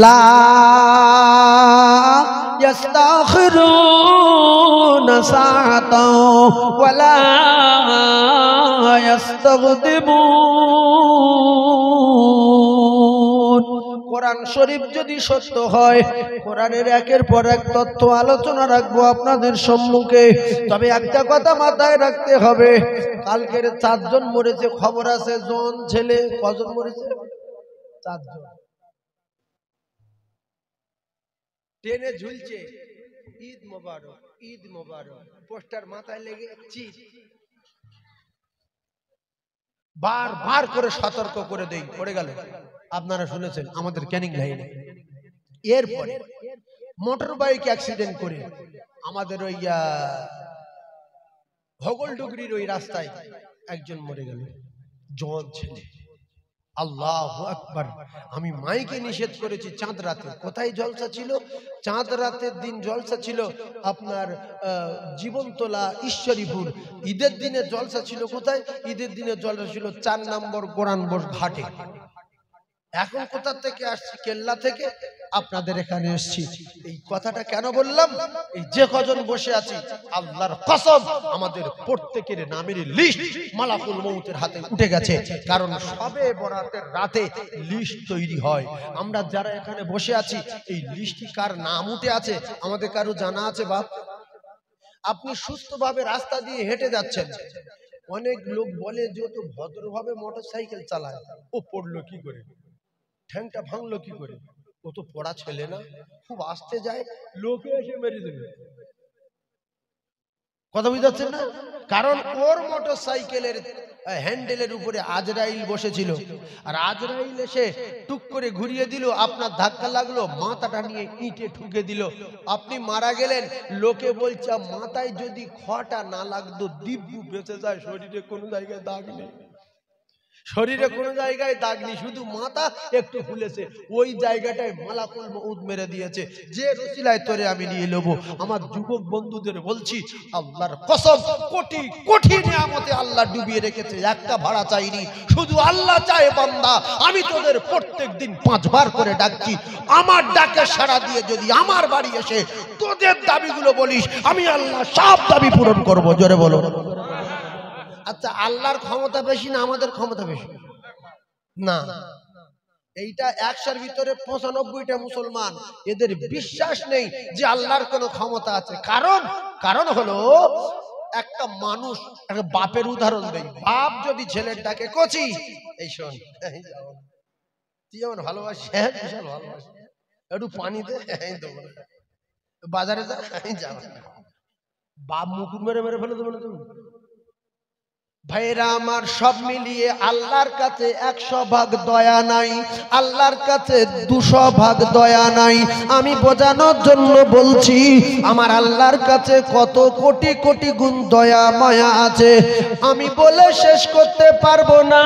লা ইস্তাখিরুনা সাআতাও ওয়ালা ইস্তাগদিমুন। কোরআন শরীফ যদি সত্য হয়, কোরআনের একের পর এক তথ্য আলোচনা রাখবো আপনাদের সম্মুখে। তবে একটা কথা মাথায় রাখতে হবে, কালকের 4 জন মরেছে খবর আছে। জন ছেলে কজন মরেছে? 4 জন। ট্রেনে ঝুলছে ঈদ মোবারক ঈদ মোবারক, পোস্টার মাথায় লেগে চিৎ। বারবার করে সতর্ক করে দেই, পড়ে গেল। আপনারা শুনেছেন আমাদের ক্যানিং লাইনে। এরপরে মোটর বাইক অ্যাক্সিডেন্ট করে আমাদের ওই হগলডুগরির ওই রাস্তায় একজন মরে গেল, জওয়ান ছেলে। আল্লাহু আকবার। আমি মাইকে নিষেধ করেছি চাঁদ রাতে। কোথায় জলসা ছিল? চাঁদ রাতের দিন জলসা ছিল আপনার জীবনতলা ঈশ্বরীপুর। ঈদের দিনে জলসা ছিল কোথায়? ঈদের দিনে জলসা ছিল 4 নম্বর গোরানবোস ঘাটে। এখন কোথা থেকে আসছি? কেল্লা থেকে আপনাদের এখানে এসেছি। এই কথাটা কেন বললাম? এই যে কজন বসে আছি, আল্লাহর কসম আমাদের প্রত্যেকের নামের লিস্ট মালাকুল মউতের হাতে উঠে গেছে। কারণ সবে বরাতের রাতে লিস্ট তৈরি হয়। আমরা যারা এখানে বসে আছি, এই লিস্টে কার নাম উঠে আছে আমাদের কারো জানা আছে? বাপ, আপনি সুস্থভাবে রাস্তা দিয়ে হেঁটে যাচ্ছেন, অনেক লোক বলে যে তো ভদ্রভাবে মোটরসাইকেল চালায়, ও পড়লো কি করে, ঠ্যাংটা ভাঙলো কি করে, ও তো পড়া ছেলে না, খুব আস্তে যায়, লোকে এসে মেরে দেবে। কথা বুঝতে পারছেন না? কারণ ওর মোটরসাইকেলের হ্যান্ডেলের উপরে আজরাইল বসেছিল, আর আজরাইল এসে টুক করে ঘুরিয়ে দিল, আপনার ধাক্কা লাগলো, মাথাটা নিয়ে ইটে ঠুকে দিল, আপনি মারা গেলেন। লোকে বলছে মাথায় যদি খটা না লাগতো দিব্যু বেঁচে যায়, শরীরে কোনো জায়গায় দাগ নেই, শরীরে কোনো জায়গায় দাগ নেই, শুধু মাথা একটু ফুলেছে, ওই জায়গাটায় মালাকুল মউত মেরে দিয়েছে। যে রসিলায় তোরে আমি নিয়ে নেব। আমার যুবক বন্ধুদের বলছি, আল্লাহর কসম কোটি কোটি নিয়ামতে আল্লাহ ডুবিয়ে রেখেছে, একটা ভাড়া চাইনি, শুধু আল্লাহ চায় বান্দা আমি তোদের প্রত্যেক দিন 5 বার করে ডাকছি, আমার ডাকে সাড়া দিয়ে যদি আমার বাড়ি এসে তোদের দাবিগুলো বলিস, আমি আল্লাহ সব দাবি পূরণ করব। জোরে বলো। আচ্ছা, আল্লাহর ক্ষমতা বেশি না আমাদের ক্ষমতা বেশি? না, এইটা 100-র ভিতরে 95টা মুসলমান, এদের বিশ্বাস নেই যে আল্লাহর কোনো ক্ষমতা আছে। কারণ হলো একটা মানুষ, একটা বাপের উদাহরণ দেই। বাপ যদি ছেলের ডাকে কচি, এই শোন, তুই যেমন ভালোবাসি, বিশাল ভালোবাসি, একটু পানি দে, দেবো না, বাজারে যা, যাবো না, বাপ মুকুট মেরে মেরে ফেলে দেবো না তুমি। ভাইরা আমার, সব মিলিয়ে আল্লাহর কাছে 100 ভাগ দয়া নাই, আল্লাহর কাছে 200 ভাগ দয়া নাই। আমি বোঝানোর জন্য বলছি, আমার আল্লাহর কাছে কত কোটি কোটি গুণ দয়া মায়া আছে, আমি বলে শেষ করতে পারবো না।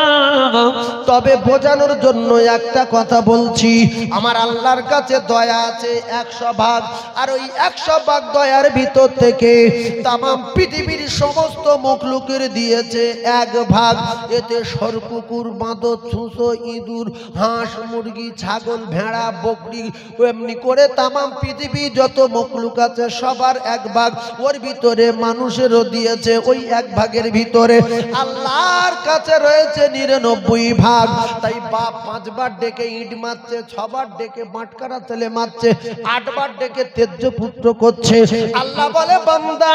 তবে বোঝানোর জন্য একটা কথা বলছি, আমার আল্লাহর কাছে দয়া আছে 100 ভাগ, আর ওই 100 ভাগ দয়ার ভিতর থেকে তামাম পৃথিবীর সমস্ত মখলুকের দিয়েছে 1 ভাগ। এতে সরকুকুর, বাঁদর, ছুঁচো, ইঁদুর, হাঁস, মুরগি, ছাগল, ভেড়া, বকরি, এমনি করে তামাম পৃথিবী যত মখলুক আছে সবার 1 ভাগ। ওর ভিতরে মানুষেরও দিয়েছে ওই 1 ভাগের ভিতরে আল্লাহর কাছে রয়েছে 99 ভাগ। তাই বাপ 5 বার ডেকে ইট মারছে, 6 বার ডেকে বাটকারা ছেলে মারছে, 8 বার ডেকে তেজ্য পুত্র করছে। আল্লাহ বলে, বান্দা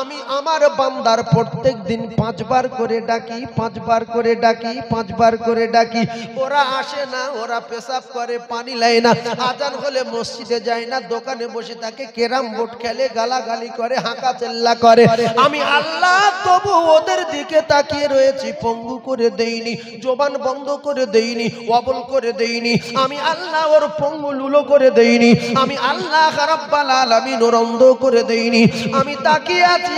আমি আমার বান্দার প্রত্যেক দিন 5 বার করে ডাকি, 5 বার করে ডাকি, 5 বার করে ডাকি। ওরা আসে না, ওরা পেশাব করে, পানি লায় না, আজান হলে মসজিদে যায় না, দোকানে বসে থাকে, ক্যারাম বোর্ড খেলে, গালাগালি করে, হাঁকা চেল্লা করে। আমি আল্লাহ তবু ওদের দিকে তাকিয়ে রয়েছি, পঙ্গু করে দেইনি, জবান বন্ধ করে দেইনি, অবল করে দেইনি। আমি আল্লাহ ওর পঙ্গু লুলো করে দেইনি। আমি আল্লাহ রাব্বুল আলামিন ওর অন্ধ করে দেইনি। আমি তাকিয়ে আছি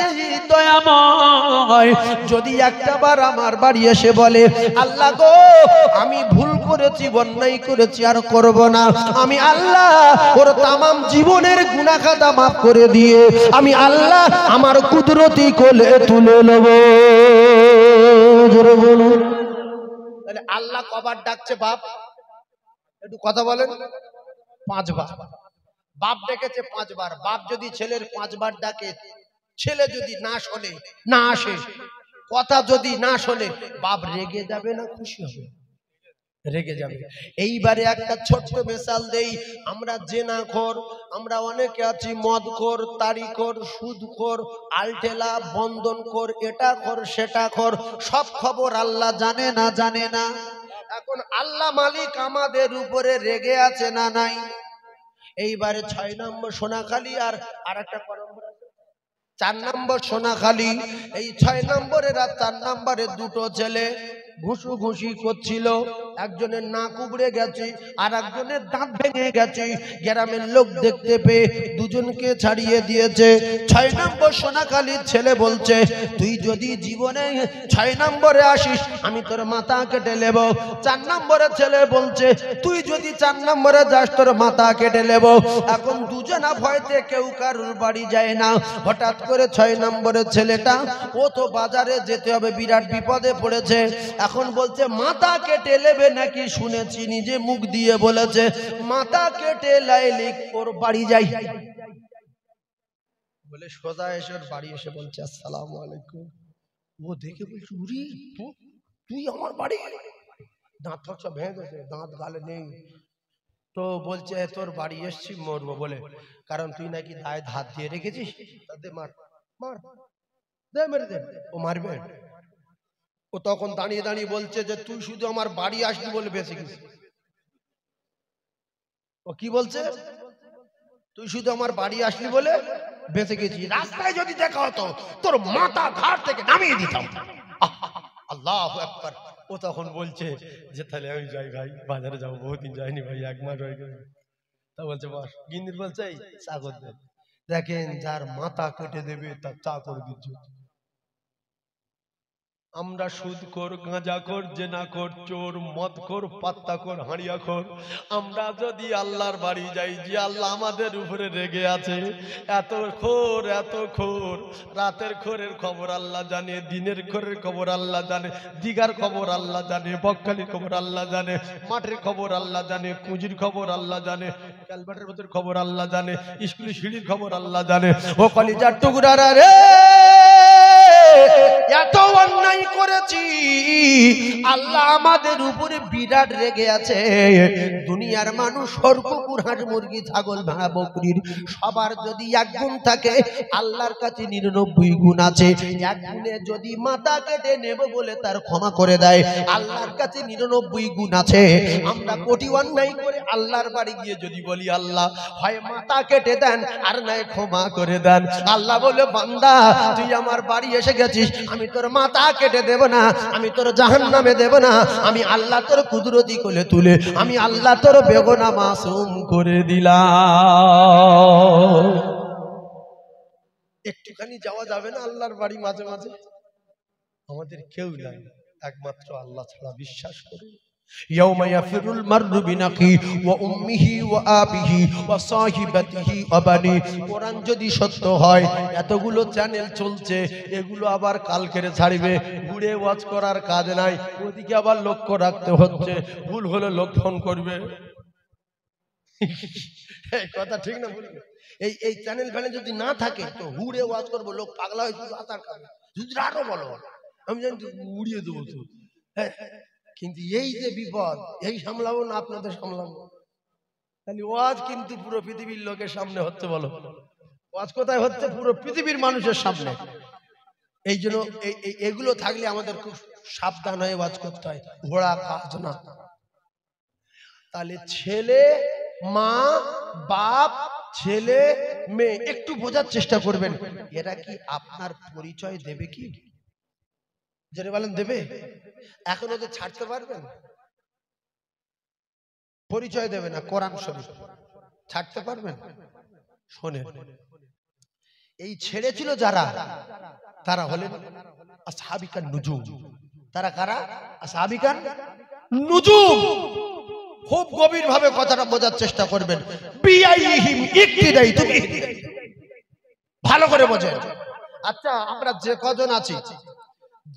দয়াময়, যদি একটাবার আমার বাড়ি এসে বলে, আল্লাহ গো আমি ভুল করেছি, অন্যায় করেছি, আর করব না, আমি আল্লাহ ওর তামাম জীবনের গুনাহ খাতা মাফ করে দিয়ে আমি আল্লাহ আমার কুদরতি কোলে তুলে নেব। জোরে বলুন। তাহলে আল্লাহ কবার ডাকছে বাপ? একটু কথা বলেন। 5 বার বাপ ডেকেছে, 5 বার। বাপ যদি ছেলের 5 বার ডাকে, ছেলে যদি না শোনে, না আসে, কথা যদি না শোনে, বাপ রেগে যাবে না খুশি হবে? রেগে যাবে। এইবারে একটা ছোট্ট মিসাল দেই। আমরা জেনাখোর, আমরা অনেকে আছি মদখোর, তারিখোর, সুদখোর, আলটেলা, বন্ধনখোর, এটা খোর সেটা খোর। সব খবর আল্লাহ জানে না? জানে না? এখন আল্লাহ মালিক আমাদের উপরে রেগে আছে না নাই? এইবারে 6 নম্বর সোনাখালী আর একটা 4 নম্বর সোনাখালী। এই 6 নম্বরের আর 4 নম্বরের দুটো ছেলে ঘুষি করছিল। একজনের নাক উবড়ে গেছে আর একজনের দাঁত ভেঙে গেছে। গ্রামের লোক দেখতে পেয়ে দুজনকে ছাড়িয়ে দিয়েছে। 6 নম্বর সোনাখালীর ছেলে বলছে, তুই যদি জীবনে 6 নম্বরে আসিস আমি তোর মাথা কেটে নেব। 4 নম্বরের ছেলে বলছে, তুই যদি 4 নম্বরে যাস তোর মাথা কেটে নেব। এখন দুজনা ভয়তে কেউ কারুর বাড়ি যায় না। হঠাৎ করে 6 নম্বরের ছেলেটা, ও তো বাজারে যেতে হবে, বিরাট বিপদে পড়েছে। এখন বলছে মাথা কেটে নেবে নাকি? শুনেছি নিজে মুখ দিয়ে বলেছে মাথা কেটে লাইলি ওর বাড়ি যাই বলে সোজা এসে ওর বাড়ি এসে বলছে আসসালামু আলাইকুম। ও দেখে বলছে, উরি তুই আমার বাড়ি? দাঁত সব ভেঙে গেছে, দাঁত গালে নেই। তো বলছে তোর বাড়ি এসছি মরবো বলে, কারণ তুই নাকি দায় ধাত দিয়ে রেখেছিস। তাতে মার মার দে, মেরে দে। ও মারবে? ও তখন দাঁড়িয়ে দাঁড়িয়ে বলছে যে তুই শুধু আমার বাড়ি আসবি বলে বেঁচে গেছিস। ও কি বলছে? তুই শুধু আমার বাড়ি আসলি বলে বেঁচে গেছি, রাস্তায় যদি দেখা হতো তোর মাথা ঘাট থেকে নামিয়ে দিতাম। আল্লাহু আকবার। ও তখন বলছে যে তাহলে আমি যাই ভাই, বাজারে যাবো, বহুদিন যাইনি ভাই, 1 মাস হয়ে গেছে। তা বলছে বস। গিন্নির বলছে এই চা করে দে। দেখেন যার মাথা কেটে দেবে তার চা করে দিচ্ছে। আমরা সুদখোর, গাঁজাখোর, জেনাখোর, চোর, মদখোর, পাত্তাখোর, হাঁড়িয়াখোর, আমরা যদি আল্লাহর বাড়ি যাই, যে আল্লাহ আমাদের উপরে রেগে আছে। এত খোর, এত খোর। রাতের খোরের খবর আল্লাহ জানে, দিনের খোরের খবর আল্লাহ জানে, দিঘার খবর আল্লাহ জানে, বকখালির খবর আল্লাহ জানে, মাঠের খবর আল্লাহ জানে, কুঁজির খবর আল্লাহ জানে, ক্যালভার্টের ভেতর খবর আল্লাহ জানে, স্কুলের সিঁড়ির খবর আল্লাহ জানে। ও কলিজার টুকরারা রে, এত অন্যায় করেছি, আল্লাহ আমাদের উপরে বিরাট রেগে আছে। দুনিয়ার মানুষ কুকুর, হাঁস, মুরগি, ছাগল, ভেড়া, বকরির সবার যদি 1 গুণ থাকে, আল্লাহর কাছে 99 গুণ আছে। 1 গুণে যদি মাথা কেটে নেব বলে তার ক্ষমা করে দেয়, আল্লাহর কাছে 99 গুণ আছে। আমরা কোটি অন্যায় করে আল্লাহর বাড়ি গিয়ে যদি বলি আল্লাহ হয় মাথা কেটে দেন আর নয় ক্ষমা করে দেন, আল্লাহ বলে বান্দা তুই আমার বাড়ি এসে গেছিস, আমি তোর মাথা কেটে দেব না, আমি তোর জাহান্নামে দেব না। আমি আল্লাহ তোর কুদরতি কোলে তুলে আমি আল্লাহ তোর বেগুনা মাসুম করে দিলাম। একটুখানি যাওয়া যাবে না আল্লাহর বাড়ি মাঝে মাঝে? আমাদের কেউ নাই, একমাত্র আল্লাহ ছাড়া। বিশ্বাস করুন। ইয়াউমা ইয়াফিরুল মাররু বিনাকি ওয়া উম্মিহি ওয়া আবিহি ওয়া সাহিবাতিহি ওয়া বানি। কোরআন যদি সত্য হয়, এতগুলো চ্যানেল চলছে, এগুলো আবার কালকেরে ছাড়বে। ঘুরে ওয়াজ করার কাজ নাই, ওদিকে আবার লক্ষ্য রাখতে হচ্ছে। ভুল হলে লোক ফোন করবে। এই কথা ঠিক না? বলবে এই চ্যানেল ফ্যানেল যদি না থাকে তো হুড়ে ওয়াজ করবো, লোক পাগলা হয়ে আতার খাবে। যদি আরো বলো আমি জানি উড়িয়ে দেবো তো। হ্যাঁ, কিন্তু এই যে বিপদ, এই সামলাবো না আপনাদের সামলাবো? তাহলে ওয়াজ কিন্তু পুরো পৃথিবীর লোকের সামনে হচ্ছে। বলো ওয়াজ কোথায় হচ্ছে? পুরো পৃথিবীর মানুষের সামনে। এই জন্য এগুলো থাকলে আমাদের খুব সাবধান হয়ে ওয়াজ করতে হয়, ঘোড়া কাজ না। তাহলে ছেলে, মা, বাপ, ছেলে, মেয়ে একটু বোঝার চেষ্টা করবেন, এরা কি আপনার পরিচয় দেবে? কি জেনে বলেন দেবে? এখন ওদের ছাড়তে পারবেন? পরিচয় দেবে না, কোরআন শরীফ ছাড়তে পারবেন? শোনেন, এই ছেড়েছিল যারা, তারা হলেন আসহাবিকান নুজুম। তারা কারা? আসহাবিকান নুজুম। খুব গভীর ভাবে কথাটা বোঝার চেষ্টা করবেন। বিআইহিম ইক্তিদাইতু বিহি, ভালো করে বোঝেন। আচ্ছা, আমরা যে কজন আছি,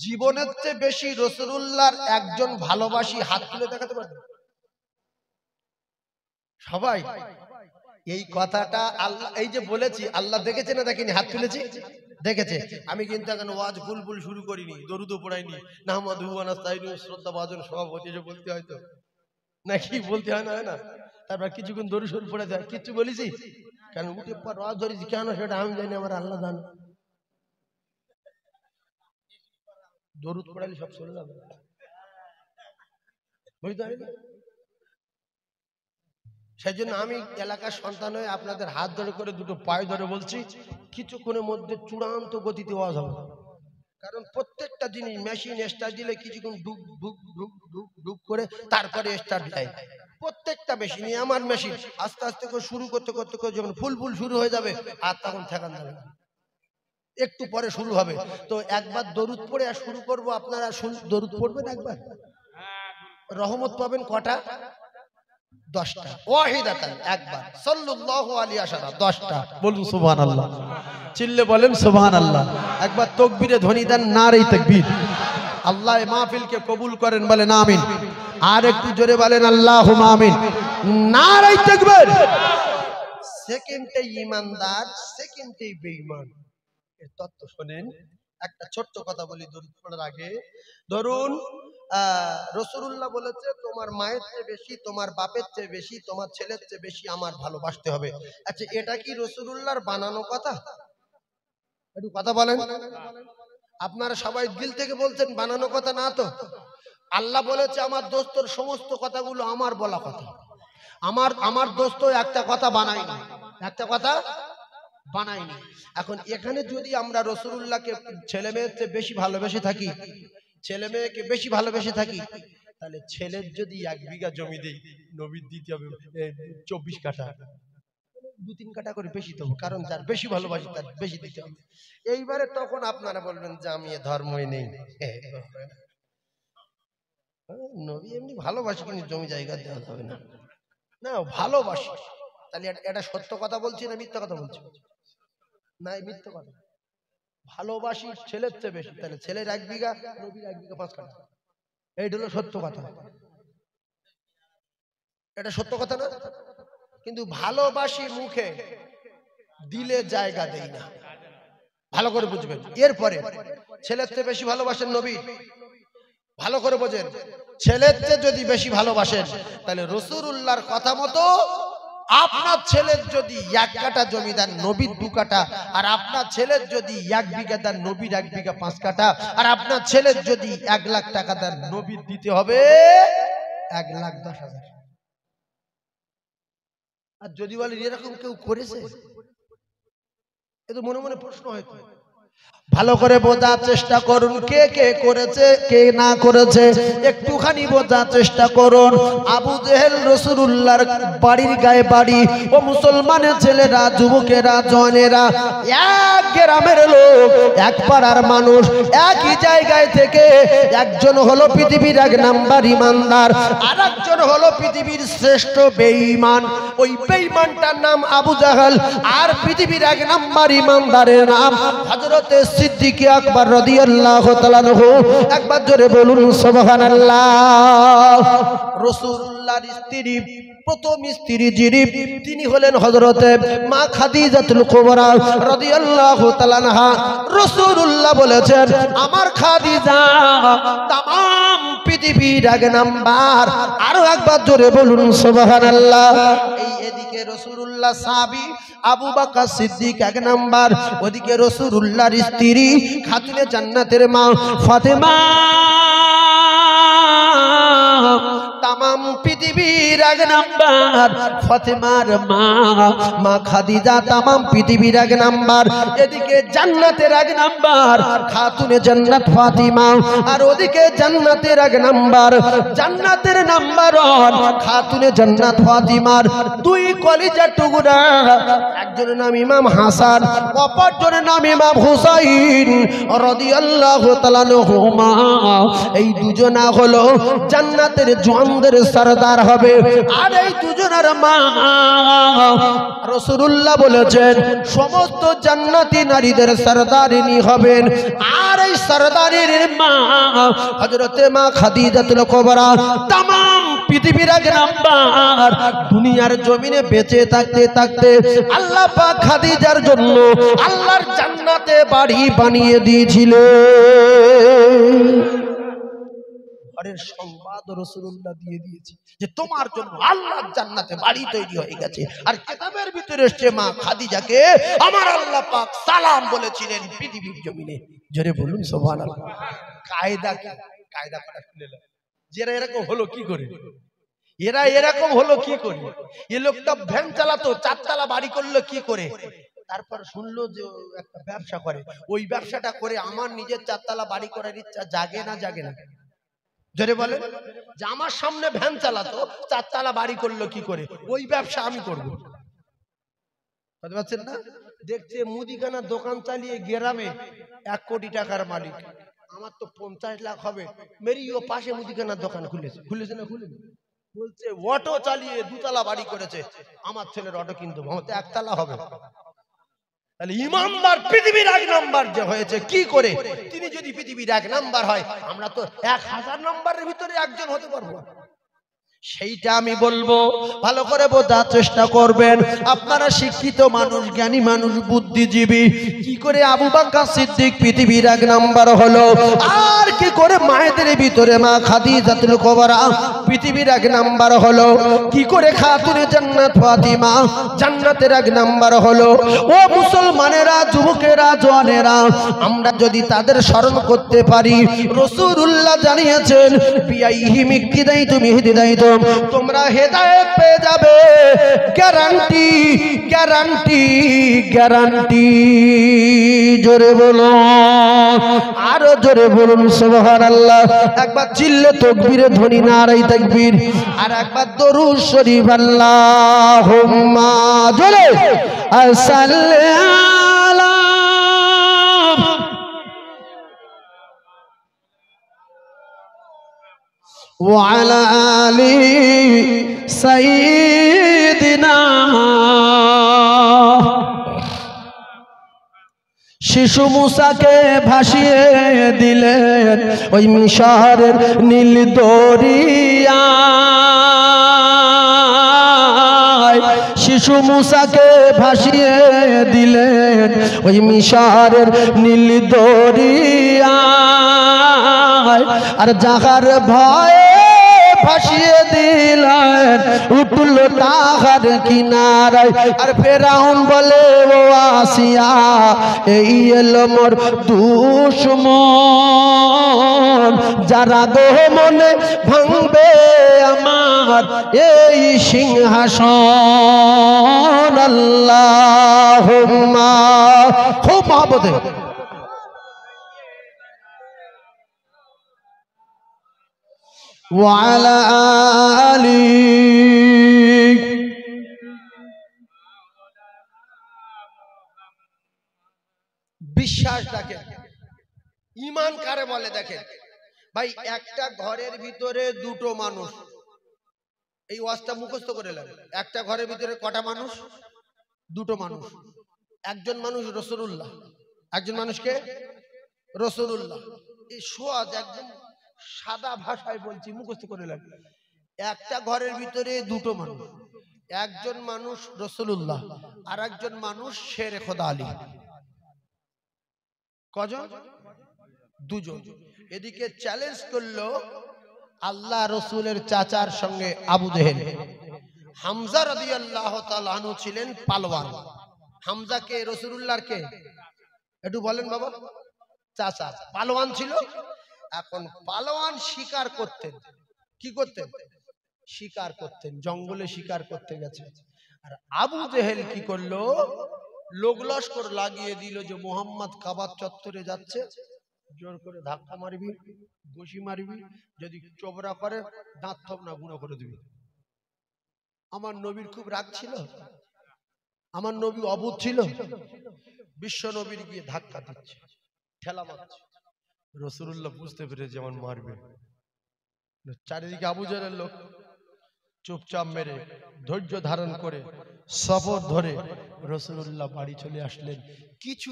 জীবনের চেয়ে বেশি রাসূলুল্লাহর একজন ভালোবাসি, হাত তুলে দেখাতে পারবেন? সবাই এই কথাটা আল্লাহ এই যে বলেছি আল্লাহ দেখেছে না দেখেনি? হাত তুলেছি, দেখেছে। আমি কিন্তু এখন ওয়াজ বুলবুল শুরু করিনি, দরুদও পড়াইনি, নাহমাদু ওয়া নাস্তাইনু শ্রদ্ধা ভাজন সভাপতি যে বলতে হয় তো নাকি? বলতে হয় না, হয় না? তারপর কিছুক্ষণ দরুদ শরীফ পড়ে দেয়, কিচ্ছু বলেছি কেন? উঠে পর ওয়াজ ধরেছি কেন সেটা আমি জানি, আমার আল্লাহ জানে। দরুদ পড়াইলে সব চলে যাবে, বুঝতে পারলি? সেই জন্য আমি এলাকার সন্তান হয়ে আপনাদের হাত ধরে করে দুটো পায়ে ধরে বলছি, কিছুক্ষণের মধ্যে চূড়ান্ত গতিতে ওয়াজ হবে। কারণ প্রত্যেকটা জিনিস মেশিন স্টার্ট দিলে কিছুক্ষণ ডুক ডুক ডুক ডুক ডুক করে তারপরে স্টার্ট দেয়। প্রত্যেকটা মেশিনই আমার মেশিন আস্তে আস্তে করে শুরু করতে করতে করে যখন ফুল ফুল শুরু হয়ে যাবে আর তখন ঠেকান যাবে, একটু পরে শুরু হবে। তো একবার দরুদ পড়ে আর শুরু করব। আপনারা দরুদ পড়বেন একবার, রহমত পাবেন কটা? 10টা। ওয়াহিদাতান, একবার। সাল্লাল্লাহু আলাইহি ওয়াসাল্লাম 10টা। বলুন সুবহানাল্লাহ। চিল্লে বলেন সুবহানাল্লাহ। একবার তাকবীরে ধ্বনি দেন, নারে তাকবীর। আল্লাহ এই মাহফিলকে কবুল করেন, বলেন আমিন। আর একটু জোরে বলেন আল্লাহুম্মা আমিন। নারে তাকবীর। সেকেন্ডে ঈমানদার, সেকেন্ডে বেঈমান। এর তত্ত্ব শুনেন। একটা ছোট্ট কথা বলি দরুদ পড়ার আগে। ধরুন রাসূলুল্লাহ বলেছে, তোমার মায়ের চেয়ে বেশি, তোমার বাপের চেয়ে বেশি, তোমার ছেলের চেয়ে বেশি আমার ভালোবাসতে হবে। আচ্ছা, এটা কি রাসূলুল্লাহর বানানো কথা? একটু কথা বলেন। আপনারা সবাই দিল থেকে বলছেন বানানো কথা না তো? আল্লাহ বলেছে আমার দোস্তর সমস্ত কথাগুলো আমার বলা কথা। আমার দোস্ত একটা কথা বানায়নি, একটা কথা বানায়নি। এখন এখানে যদি আমরা রাসূলুল্লাহকে ছেলে মেয়ের চেয়ে বেশি ভালোবেসে থাকি, ছেলে মেয়েকে বেশি ভালোবেসে থাকি, তাহলে ছেলের যদি 1 বিঘা জমি দেই, নবীর দিতে হবে 24 কাঠা, 2-3 কাঠা করে বেশি দেবো, কারণ যার বেশি ভালোবাসি তার বেশি দিতে হবে। এইবারে তখন আপনারা বলবেন যে আমি এ ধর্মই নেই, নবী এমনি ভালোবাসি কিন্তু জমি জায়গা দেওয়া যাবে না। না, ভালোবাসি। তাহলে এটা সত্য কথা বলছি না মিথ্যা কথা বলছি? না, মিথ্যা কথা। ভালোবাসি ছেলের চেয়ে বেশি, তাহলে ছেলের 1 বিঘা, নবীর 1 বিঘা 5 কাঠা। এইটা হলো সত্য কথা। এটা সত্য কথা না? কিন্তু ভালোবাসি মুখে, দিলে জায়গা দেই না। ভালো করে বুঝবেন। এরপরে ছেলের চেয়ে বেশি ভালোবাসেন নবী, ভালো করে বোঝেন। ছেলের চেয়ে যদি বেশি ভালোবাসেন, তাহলে রাসূলুল্লাহর কথা মতো আপনার ছেলের যদি 1 কাঠা জমি দেন, নবীর 2 কাঠা, আর আপনার ছেলের যদি 1 বিঘা দেন, নবীর 1 বিঘা 5 কাঠা, আর আপনার ছেলের যদি 1 লাখ টাকা দেন, নবীর দিতে হবে 1,10,000। আর যদি বলেন এরকম কেউ করেছে, এ তো মনে মনে প্রশ্ন হয়তো। ভালো করে বোঝার চেষ্টা করুন, কে কে করেছে কে না করেছে, একটুখানি বোঝার চেষ্টা করুন। আবু জেহেল রাসূলুল্লাহর বাড়ির গায়ে বাড়ি। ও মুসলমানের ছেলেরা, যুবকেরা, জওয়ানেরা, এক গ্রামের লোক, এক পাড়ার মানুষ, একই জায়গায় থেকে একজন হলো পৃথিবীর 1 নাম্বার ইমানদার, আর একজন হলো পৃথিবীর শ্রেষ্ঠ বেঈমান। ওই বেঈমানটার নাম আবু জাহেল, আর পৃথিবীর 1 নাম্বার ইমানদারের নাম হযরতে সিদ্দিক আকবর রাদিয়াল্লাহু তাআলা আনহু। একবার জোরে বলুন সুবহানাল্লাহ। রাসূলুল্লাহর স্ত্রী, প্রথম স্ত্রী যিনি, তিনি হলেন হযরতে মা খাদিজাতুল কুবরা রাদিয়াল্লাহু তাআলা আনহা। রাসূলুল্লাহ বলেছেন, আমার খাদিজা तमाम পৃথিবীর 1 নাম্বার। আরো একবার জোরে বলুন সুবহানাল্লাহ। এদিকে রাসূলুল্লাহ সাহাবী আবু বকর সিদ্দিক 1 নাম্বার, ওদিকে রাসূলুল্লাহর স্ত্রী খাতুনে জান্নাতের মা ফাতেমা तमाम পৃথিবীর 1 নাম্বার। ফাতেমার মা, মা খাদিজা तमाम পৃথিবীর 1 নাম্বার। এদিকে জান্নাতের 1 নাম্বার খাতুনে জান্নাত ফাতিমা, আর ওদিকে জান্নাতের 1 নাম্বার, জান্নাতের নাম্বার 1 খাতুনে জান্নাত ফাতিমার 2 কলিজার টুকরা। একজনের নাম ইমাম হাসান, অপরজনের নাম ইমাম হুসাইন রাদিয়াল্লাহু তাআলা আনহুমা। এই দুজনা হলো জান্নাতের জওয়ানদের সরদার হবে। আর এই দুজনের মা রাসূলুল্লাহ বলেছেন সমস্ত জান্নাতি নারীদের সরদারিনী হবেন। আর এই সরদারির মা হযরতে মা খাদিজাতুল কুবরা तमाम পৃথিবীর এক নাম্বার। দুনিয়ার জমিনে বেঁচে থাকতে থাকতে আল্লাহ পাক খাদিজার জন্য আল্লাহর জান্নাতে বাড়ি বানিয়ে দিয়েছিলেন। ঘরের সংবাদ রাসূলুল্লাহ দিয়ে দিয়েছে যে তোমার জন্য আল্লাহর জান্নাতে বাড়ি তৈরি হয়ে গেছে। আর কিতাবের ভিতরে এসেছে মা খাদিজাকে আমার আল্লাহ পাক সালাম বলেছিলেন পৃথিবীর জমিনে। জোরে বলুন সুবহানাল্লাহ। কায়দা কি? কায়দা করা খুলে নাও। যারা এরকম হলো কি করে? এরা এরকম হলো কি করে? এ লোকটা ভ্যান চালাতো, চারতলা বাড়ি করলো কি করে? তারপর শুনলো যে একটা ব্যবসা করে, ওই ব্যবসাটা করে আমার নিজের চারতলা বাড়ি করার ইচ্ছা জাগে না জাগে না? জোরে বলে যে আমার সামনে ভ্যান চালাতো, চারতলা বাড়ি করলো কি করে? ওই ব্যবসা আমি করব। বুঝতে পারছেন না? দেখছে মুদিখানার দোকান চালিয়ে গ্রামে 1 কোটি টাকার মালিক, আমার তো 50 লাখ হবে। মেরিও পাশে মুদিখানার দোকান খুলেছে, খুলেছে না খুলেছে? বলছে অটো চালিয়ে 2 তলা বাড়ি করেছে, আমার ছেলের অটো কিনতে হবে, আমার তো 1 তলা হবে। তাহলে ইমানদার পৃথিবীর 1 নাম্বার যে হয়েছে কি করে? তিনি যদি পৃথিবীর 1 নাম্বার হয়, আমরা তো 1000 নাম্বারের ভিতরে একজন হতে পারবো। সেইটা আমি বলবো, ভালো করে বোঝার চেষ্টা করবেন। আপনারা শিক্ষিত মানুষ, জ্ঞানী মানুষ, বুদ্ধিজীবী, কি করে আবু বকর সিদ্দিক পৃথিবীর 1 নাম্বার হলো? আর কি করে মায়েদের ভিতরে মা খাদিজাতুল কুবরা পৃথিবীর 1 নাম্বার হলো? কি করে খাতুনে জান্নাত ফাতিমা জান্নাতের 1 নাম্বার হলো? ও মুসলমানেরা, যুবকেরা, জওয়ানেরা, আমরা যদি তাদের স্মরণ করতে পারি, রাসূলুল্লাহ জানিয়েছেন বিআইহি মিক্কিদাইতু মিহদিদাইতু, তোমরা হেদায়েত পেয়ে যাবে, গ্যারান্টি গ্যারান্টি গ্যারান্টি। জোরে বলো, আরো জোরে বলুন সুবহানাল্লাহ। একবার চিল্লে তাকবীরে ধ্বনি নারায়ে তাকবীর, আর একবার দরুদ শরীফ আল্লাহুম্মা জোরে সাল্লি আলা وعلى آل سيدنا। শিশু মুসাকে ভাসিয়ে দিলেন ওই মিশরের নীল দরিয়ায়, শিশু মুসাকে ভাসিয়ে দিলেন ওই মিশরের নীল দরিয়ায়। আর যাহার ভয়ে ভাসিয়ে দিলেন উঠল তাহার কিনারায়। আর ফেরাউন বলে ও আসিয়া, এই এলো মোর দুশমন, যারা গো মনে ভাঙবে আমার এই সিংহাসন। আল্লাহুম্মা, খুব মহব্বতে وعلى آله। বিশ্বাস দেখেন, ঈমান কারে বলে দেখেন ভাই। একটা ঘরের ভিতরে 2টো মানুষ, এই ওয়াজটা মুখস্থ করে নেন। একটা ঘরের ভিতরে কটা মানুষ? 2টো মানুষ। একজন মানুষ রাসূলুল্লাহ, একজন মানুষকে রাসূলুল্লাহ। এই সোয়াজ একদম সাদা ভাষায় বলছি, মুখস্থ করে লাগবে। একটা ঘরের ভিতরে 2টো মানুষ, একজন মানুষ রাসূলুল্লাহ আর একজন মানুষ শের খোদা আলী। কজন? 2জন। এদিকে চ্যালেঞ্জ করলো আল্লাহ রসুলের চাচার সঙ্গে আবু জেহেল। হামজা রাদিয়াল্লাহু তাআলা আনহু ছিলেন পালোয়ান। হামজা কে? রাসূলুল্লাহর কে? একটু বলেন বাবা। চাচা পালোয়ান ছিল। এখন পালোয়ান শিকার করতেন। কি করতেন? শিকার করতেন, জঙ্গলে শিকার করতে গেছে। আর আবু জেহেল কি করলো? লোক লস্কর লাগিয়ে দিল যে মুহাম্মদ কাবার চত্বরে যাচ্ছে, জোর করে ধাক্কা মারবি, ঘুষি মারবি, যদি চোবরা করে দাঁত থপ না গুঁড়ো করে দিবি। আমার নবীর খুব রাগ ছিল, আমার নবী অবুধ ছিল। বিশ্ব নবীর গিয়ে ধাক্কা দিচ্ছে, ঠেলা মারছে। রাসূলুল্লাহ বুঝতে পেরেছে যেমন মারবে। চারিদিকে আবু জেহেলের লোক। চুপচাপ মেরে ধৈর্য ধারণ করে সবর ধরে রাসূলুল্লাহ বাড়ি চলে আসলেন। কিছু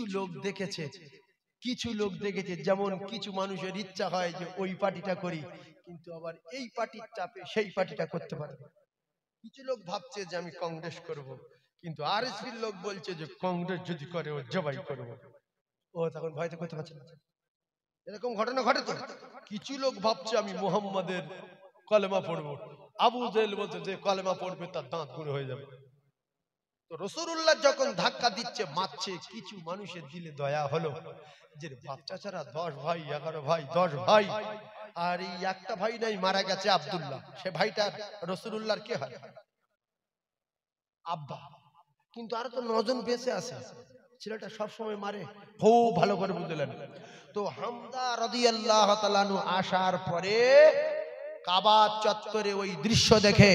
লোক দেখেছে যেমন কিছু মানুষের ইচ্ছা হয় যে ওই পার্টিটা করি, কিন্তু আবার এই পার্টির চাপে সেই পার্টিটা করতে পারে না। কিছু লোক ভাবছে যে আমি কংগ্রেস করব, কিন্তু আরএসপির লোক বলছে যে কংগ্রেস যদি করে ও জবাই করব। ও তখন ভয়তে করতে পারছে না। এরকম ঘটনা ঘটে তো। কিছু লোক ভাবছে আমি মুহাম্মাদের কলেমা পড়বো, আবু জেহেল বলছে যে কলেমা পড়বে তার দাঁত গুঁড়ো হয়ে যাবে। তো রাসূলুল্লাহ যখন ধাক্কা দিচ্ছে মারছে, কিছু মানুষের দিলে দয়া হলো যে বাচ্চা ছাড়া 10 ভাই 11 ভাই 10 ভাই, আর এই একটা ভাই নাই মারা গেছে আব্দুল্লাহ, সে ভাইটার রাসূলুল্লাহর কে হয়? আব্বা। কিন্তু আর তো 9 জন বেঁচে আছে, ছেলেটা সব সময় মারে। খুব ভালো করে বুঝলেন তো। হামজা রাদিয়াল্লাহু তাআলা আনহু আসার পরে কাবা চত্বরে ওই দৃশ্য দেখে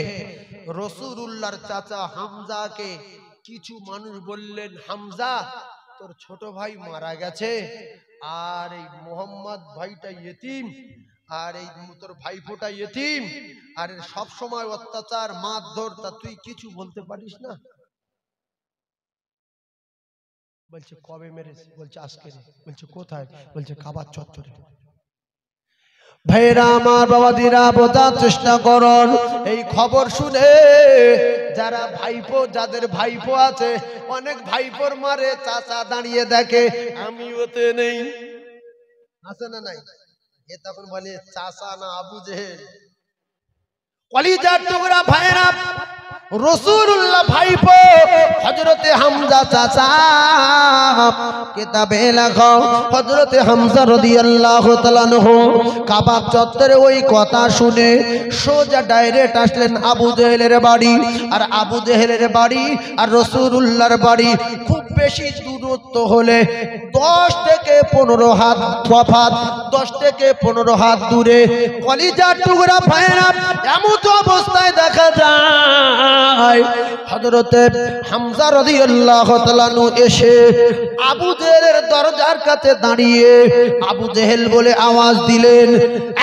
রাসূলুল্লাহর চাচা হামজাকে কিছু মানুষ বললেন, হামজা তোর ছোট ভাই মারা গেছে, আর এই মুহাম্মদ ভাইটা ইতিম, আর এই তোর ভাইফোঁটা ইতিম, আর সব সময় অত্যাচার মারধর, তা তুই কিছু বলতে পারিস না? বলছে কবে মেরেছে? বলছে আজকে। বলছে কোথায়? বলছে কাবার চত্বরে। ভাইরা আমার, বাবাদিরা, বোঝার চেষ্টা করুন। এই খবর শুনে যারা ভাইপো, যাদের ভাইপো আছে, অনেক ভাইপোর মারে চাচা দাঁড়িয়ে দেখে আমি ওতে নেই, আছে না নাই? এ তখন বলে চাচা না আবু জেহেল। কলিজার টুকরা ভাইরা, রাসূলুল্লাহ ভাইপো হযরতে হামজা চাচা, কিতাবে লেখা হযরতে হামজা রাদিয়াল্লাহু তাআলা আনহু কাবা চত্বরে ওই কথা শুনে সোজা ডাইরেক্ট আসলেন আবু জেহেলের বাড়ি। আর আবু জেহেলের বাড়ি আর রাসূলুল্লাহর বাড়ি খুব বেশি দূরত্ব হলে 10 থেকে 15 হাত তফাৎ, 10 থেকে 15 হাত দূরে। কলিজার টুকরা ভাইরা, এমন অবস্থায় দেখা যায় হযরতে হামজা রাদিয়াল্লাহু তাআলা আনহু এসে আবু জেহেলের দরজার কাছে দাঁড়িয়ে আবু জেহেল বলে আওয়াজ দিলেন,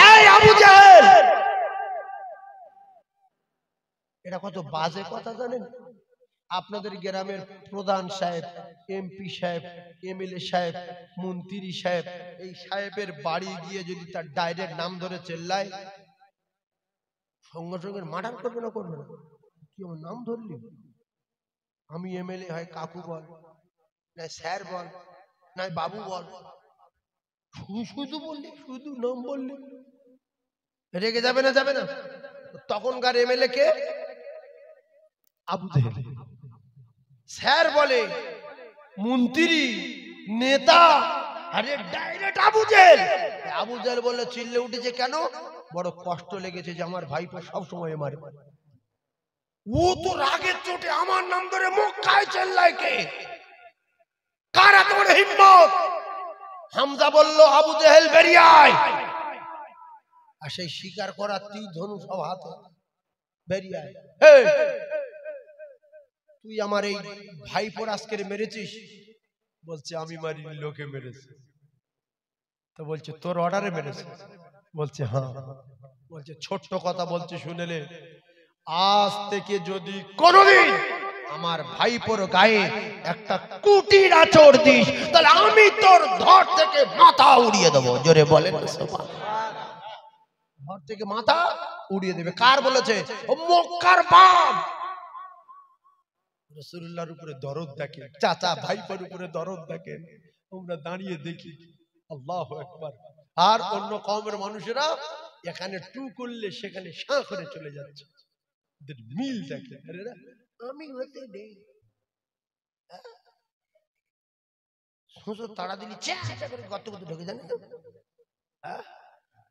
এই আবু জেহেল! এটা কত বাজে কথা জানেন? আপনাদের গ্রামের প্রধান সাহেব, এমপি সাহেব, এমএলএ সাহেব, মন্ত্রী সাহেব, এই সাহেবের বাড়ি গিয়ে যদি তার ডাইরেক্ট নাম ধরে চেল্লায়, সঙ্গে সঙ্গে মার্ডার করবে না? করবে না? কি আমার নাম ধরলি? আমি এমএলএ, হয় কাকু বল, না স্যার বল, না বাবু বল, শুধু বললি, শুধু নাম বললি, রেগে যাবে না? যাবে না? তখনকার এমএলএ কে? আবু জেহেল। স্যার বলে, মন্ত্রী, নেতা, আরে ডাইরেক্ট আবু জেহেল। আবু জেহেল বললে চিল্লে উঠেছে কেন? বড় কষ্ট লেগেছে যে আমার ভাইপো সব সময় মারে। ও তো রাগের চোটে আমার নাম ধরে মক্কায় চেল্লায় কে? কার এত বড় হিম্মত? হামজা বলল, আবু জেহেল বেরিয়ে আয়। আর সেই শিকার করা তীর ধনুক সব হাতে, বেরিয়ে আয়। তুই আমার এই ভাইপোর আজকের মেরেছিস? বলছে আমি মারিনি, লোকে মেরেছে। তো বলছে তোর অর্ডারে মেরেছে? বলছে হ্যাঁ। বলছে ছোট্ট কথা বলছে শুনেলে, আজ থেকে যদি কোনদিন আমার ভাইপোর গায়ে একটা কুটির আঁচড় দিস, তাহলে আমি তোর ধর থেকে মাথা উড়িয়ে দেবো। জোরে বলেন ধর থেকে মাথা উড়িয়ে দেবে। কার বলেছে? ও মক্কার বাপ। রাসূলুল্লাহর উপরে দরদ দেখেন, চাচা ভাইপোর উপরে দরদ দেখেন। আমরা দাঁড়িয়ে দেখি আল্লাহু আকবার। আর অন্য কওমের মানুষেরা এখানে টু করলে সেখানে শাঁ করে চলে যাচ্ছে। মিল দেখে, আমি হতে নেই, তাড়া দিলি গত গত ঢুকে জানি।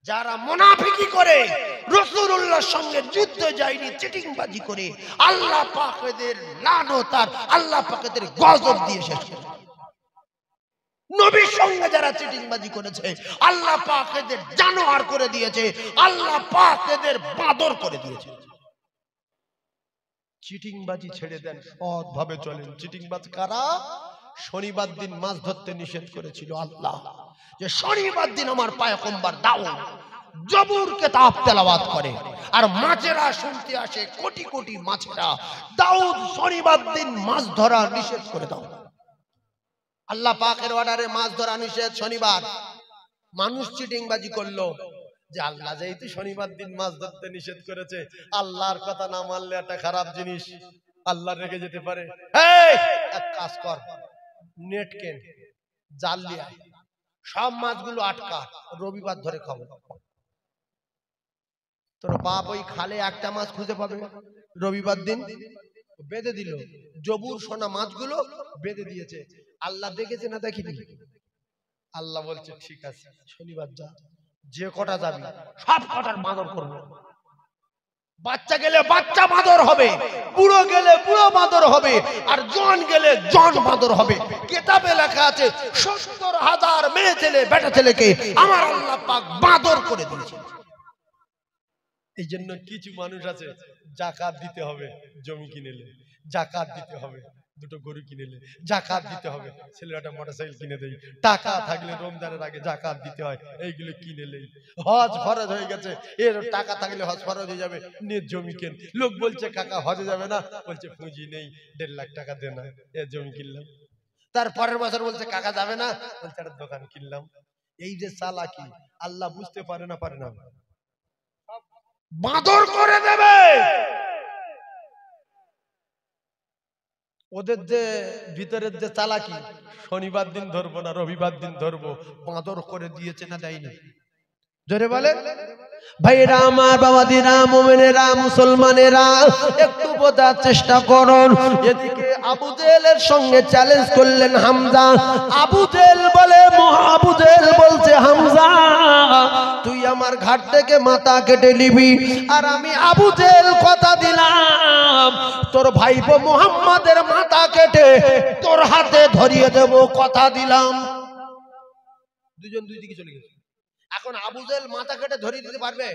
যারা মুনাফিকি করে রাসূলুল্লাহর সঙ্গে যুদ্ধে যায়নি, চিটিংবাজি করে, আল্লাহ পাক এদের লানত আর আল্লাহ পাক এদের গজব দিয়ে শেষ করে। নবীর সঙ্গে যারা চিটিংবাজি করেছে, আল্লাহ পাক এদের জানোয়ার করে দিয়েছে, আল্লাহ পাক এদের বাঁদর করে দিয়েছে। চিটিংবাজি ছেড়ে দেন, সৎভাবে চলেন। চিটিংবাজ কারা? শনিবার দিন মাছ ধরতে নিষেধ করেছিল আল্লাহ, যে শনিবার দিন আমার পয়গম্বর দাউদ জবুর কিতাব তেলাওয়াত করে, আর মাছেরা শুনতে আসে কোটি কোটি মাছেরা। দাউদ শনিবার দিন মাছ ধরা নিষেধ করে দাও। আল্লাহ পাকের অর্ডারে মাছ ধরা নিষেধ শনিবার। মানুষ চিটিংবাজি করলো যে আল্লাহ যেহেতু শনিবার দিন মাছ ধরতে নিষেধ করেছে, আল্লাহর কথা না মানলে একটা খারাপ জিনিস, আল্লাহ রেগে যেতে পারে। এই এক কাজ কর, নেট কেন, জাল লিয়া সব মাছগুলো আটকা, রবিবার ধরে খাবো। তোর বাপ ওই খালে একটা মাছ খুঁজে পাবে, রবিবার দিন বেঁধে দিল, জবুর সোনা মাছগুলো বেঁধে দিয়েছে। আল্লাহ দেখেছে না দেখিনি? আল্লাহ বলছে ঠিক আছে, শনিবার যা, যে কটা যাবি সব কটার মাদর করবো। বাচ্চা গেলে বাচ্চা মাদর হবে, বুড়ো গেলে বুড়ো মাদর হবে, আর জন গেলে জন মাদর হবে। কিতাবে লেখা আছে ৭০,০০০ মেয়ে ছেলে বেটা ছেলেকে আমার আল্লাহ পাক মাদর করে দিয়েছে। এই জন্য কিছু মানুষ আছে যাকাত দিতে হবে, জমি কিনেলে যাকাত দিতে হবে, দুটো গরু কিনেলে যাকাত দিতে হবে, ছেলেটা মোটরসাইকেল কিনে দেয়, টাকা থাকলে রমজানের আগে যাকাত দিতে হয়, এইগুলো কিনেলেই হজ ফরজ হয়ে গেছে। এর টাকা থাকলে হজ ফরজ হয়ে যাবে, নিয়ে জমি কেন। লোক বলছে কাকা হজে যাবে না, বলছে পুঁজি নেই, ১.৫ লাখ টাকা দে না, এ জমি কিনলাম। তার পরের বছর বলছে কাকা যাবে না, বলছে একটা দোকান কিনলাম। এই যে চালাকি, আল্লাহ বুঝতে পারে না? পারে না? বাঁদর করে দেবে। ওদের যে ভিতরের যে চালাকি, শনিবার দিন ধরবো না রবিবার দিন ধরবো, বাঁদর করে দিয়েছে না দেয়নি? জোরে বলে ভাইরা আমার, বাবাদিরা, মুমিনেরা, মুসলমানেরা, একটু বোঝার চেষ্টা করুন। এদিকে আবু জেহেলের সঙ্গে চ্যালেঞ্জ করলেন হামজা। আবু জেহেল বলে, আবু জেহেল বলছে হামজা তুই আমার ঘাট থেকে মাথা কেটে নিবি, আর আমি আবু জেহেল কথা দিলাম তোর ভাইপো মুহাম্মাদের মাথা কেটে তোর হাতে ধরিয়ে দেব, কথা দিলাম। দুজন দুই দিকে চলে গেছে। এখন আবু জেহেল মাথা কেটে ধরিয়ে দিতে পারবে?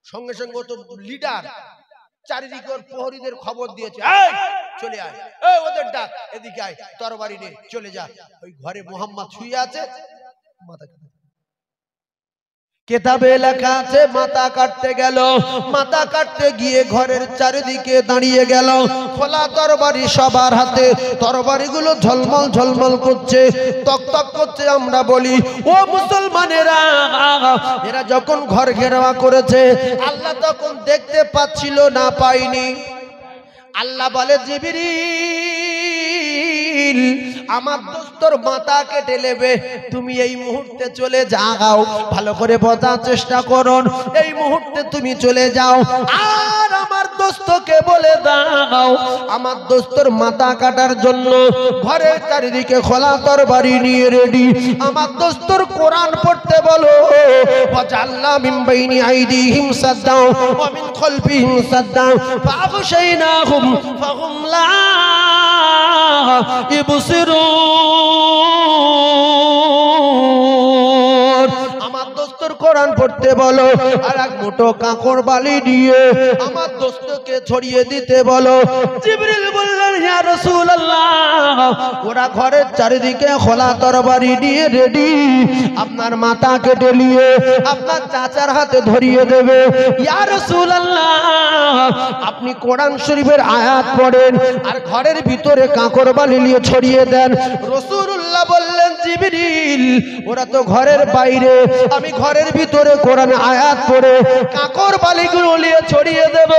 সঙ্গে সঙ্গে তো লিডার, চারিদিকে ওর প্রহরীদের খবর দিয়েছে, এই চলে আয়, এই ওদের ডাক, এদিকে আয়, তরবারি নে, চলে যা। ওই ঘরে মুহাম্মদ শুয়ে আছে, মাথা কেটে। কিতাবে লেখা আছে মাথা কাটতে গেল, মাথা কাটতে গিয়ে ঘরের চারিদিকে দাঁড়িয়ে গেল, খোলা তরবারি সবার হাতে, তরবারিগুলো ঝলমল ঝলমল করছে, তকতক করছে। আমরা বলি ও মুসলমানেরা, এরা যখন ঘর ঘেরাওয়া করেছে আল্লাহ তখন দেখতে পাচ্ছিল না? পাইনি। আল্লাহ বলে জিবরিল আমার দোস্তর মাথা কেটে নেবে, তুমি এই মুহূর্তে চলে যাও। ভালো করে বোঝার চেষ্টা করুন, এই মুহূর্তে তুমি চলে যাও, আর আমার দোস্তকে বলে দাও আমার দোস্তর মাথা কাটার জন্য ঘরের চারিদিকে খোলা তরবারি নিয়ে রেডি। আমার দোস্তর কোরআন পড়তে বলো, ওয়াজাল্লা মিন বাইনি আইদিহিম সাদ্দাও ওয়া মিন খালফিহিম সাদ্দাও ফাগশাইনাহুম ফাহুম লা ইবসিরুন। আমার দোস্তর কোরআন পড়তে বলো, আর এক মুঠো কাঁকড় বালি দিয়ে আমার দোস্তকে ছড়িয়ে দিতে বলো। জিবরিল বললেন ইয়া রাসূলুল্লাহ, ওরা ঘরের চারিদিকে খোলা তরবারি নিয়ে রেডি, আপনার মাথা কেটে নিয়ে আপনার চাচার হাতে ধরিয়ে দেবে। ইয়া রাসূলুল্লাহ, আপনি কোরআন শরীফের আয়াত পড়েন আর ঘরের ভিতরে কাঁকড় বালি নিয়ে ছড়িয়ে দেন। রাসূলুল্লাহ বললেন জিবরিল, ওরা তো ঘরের বাইরে, আমি ঘরের ভিতরে কোরআন আয়াত পড়ে কাঁকড় বালিগুলো নিয়ে ছড়িয়ে দেব,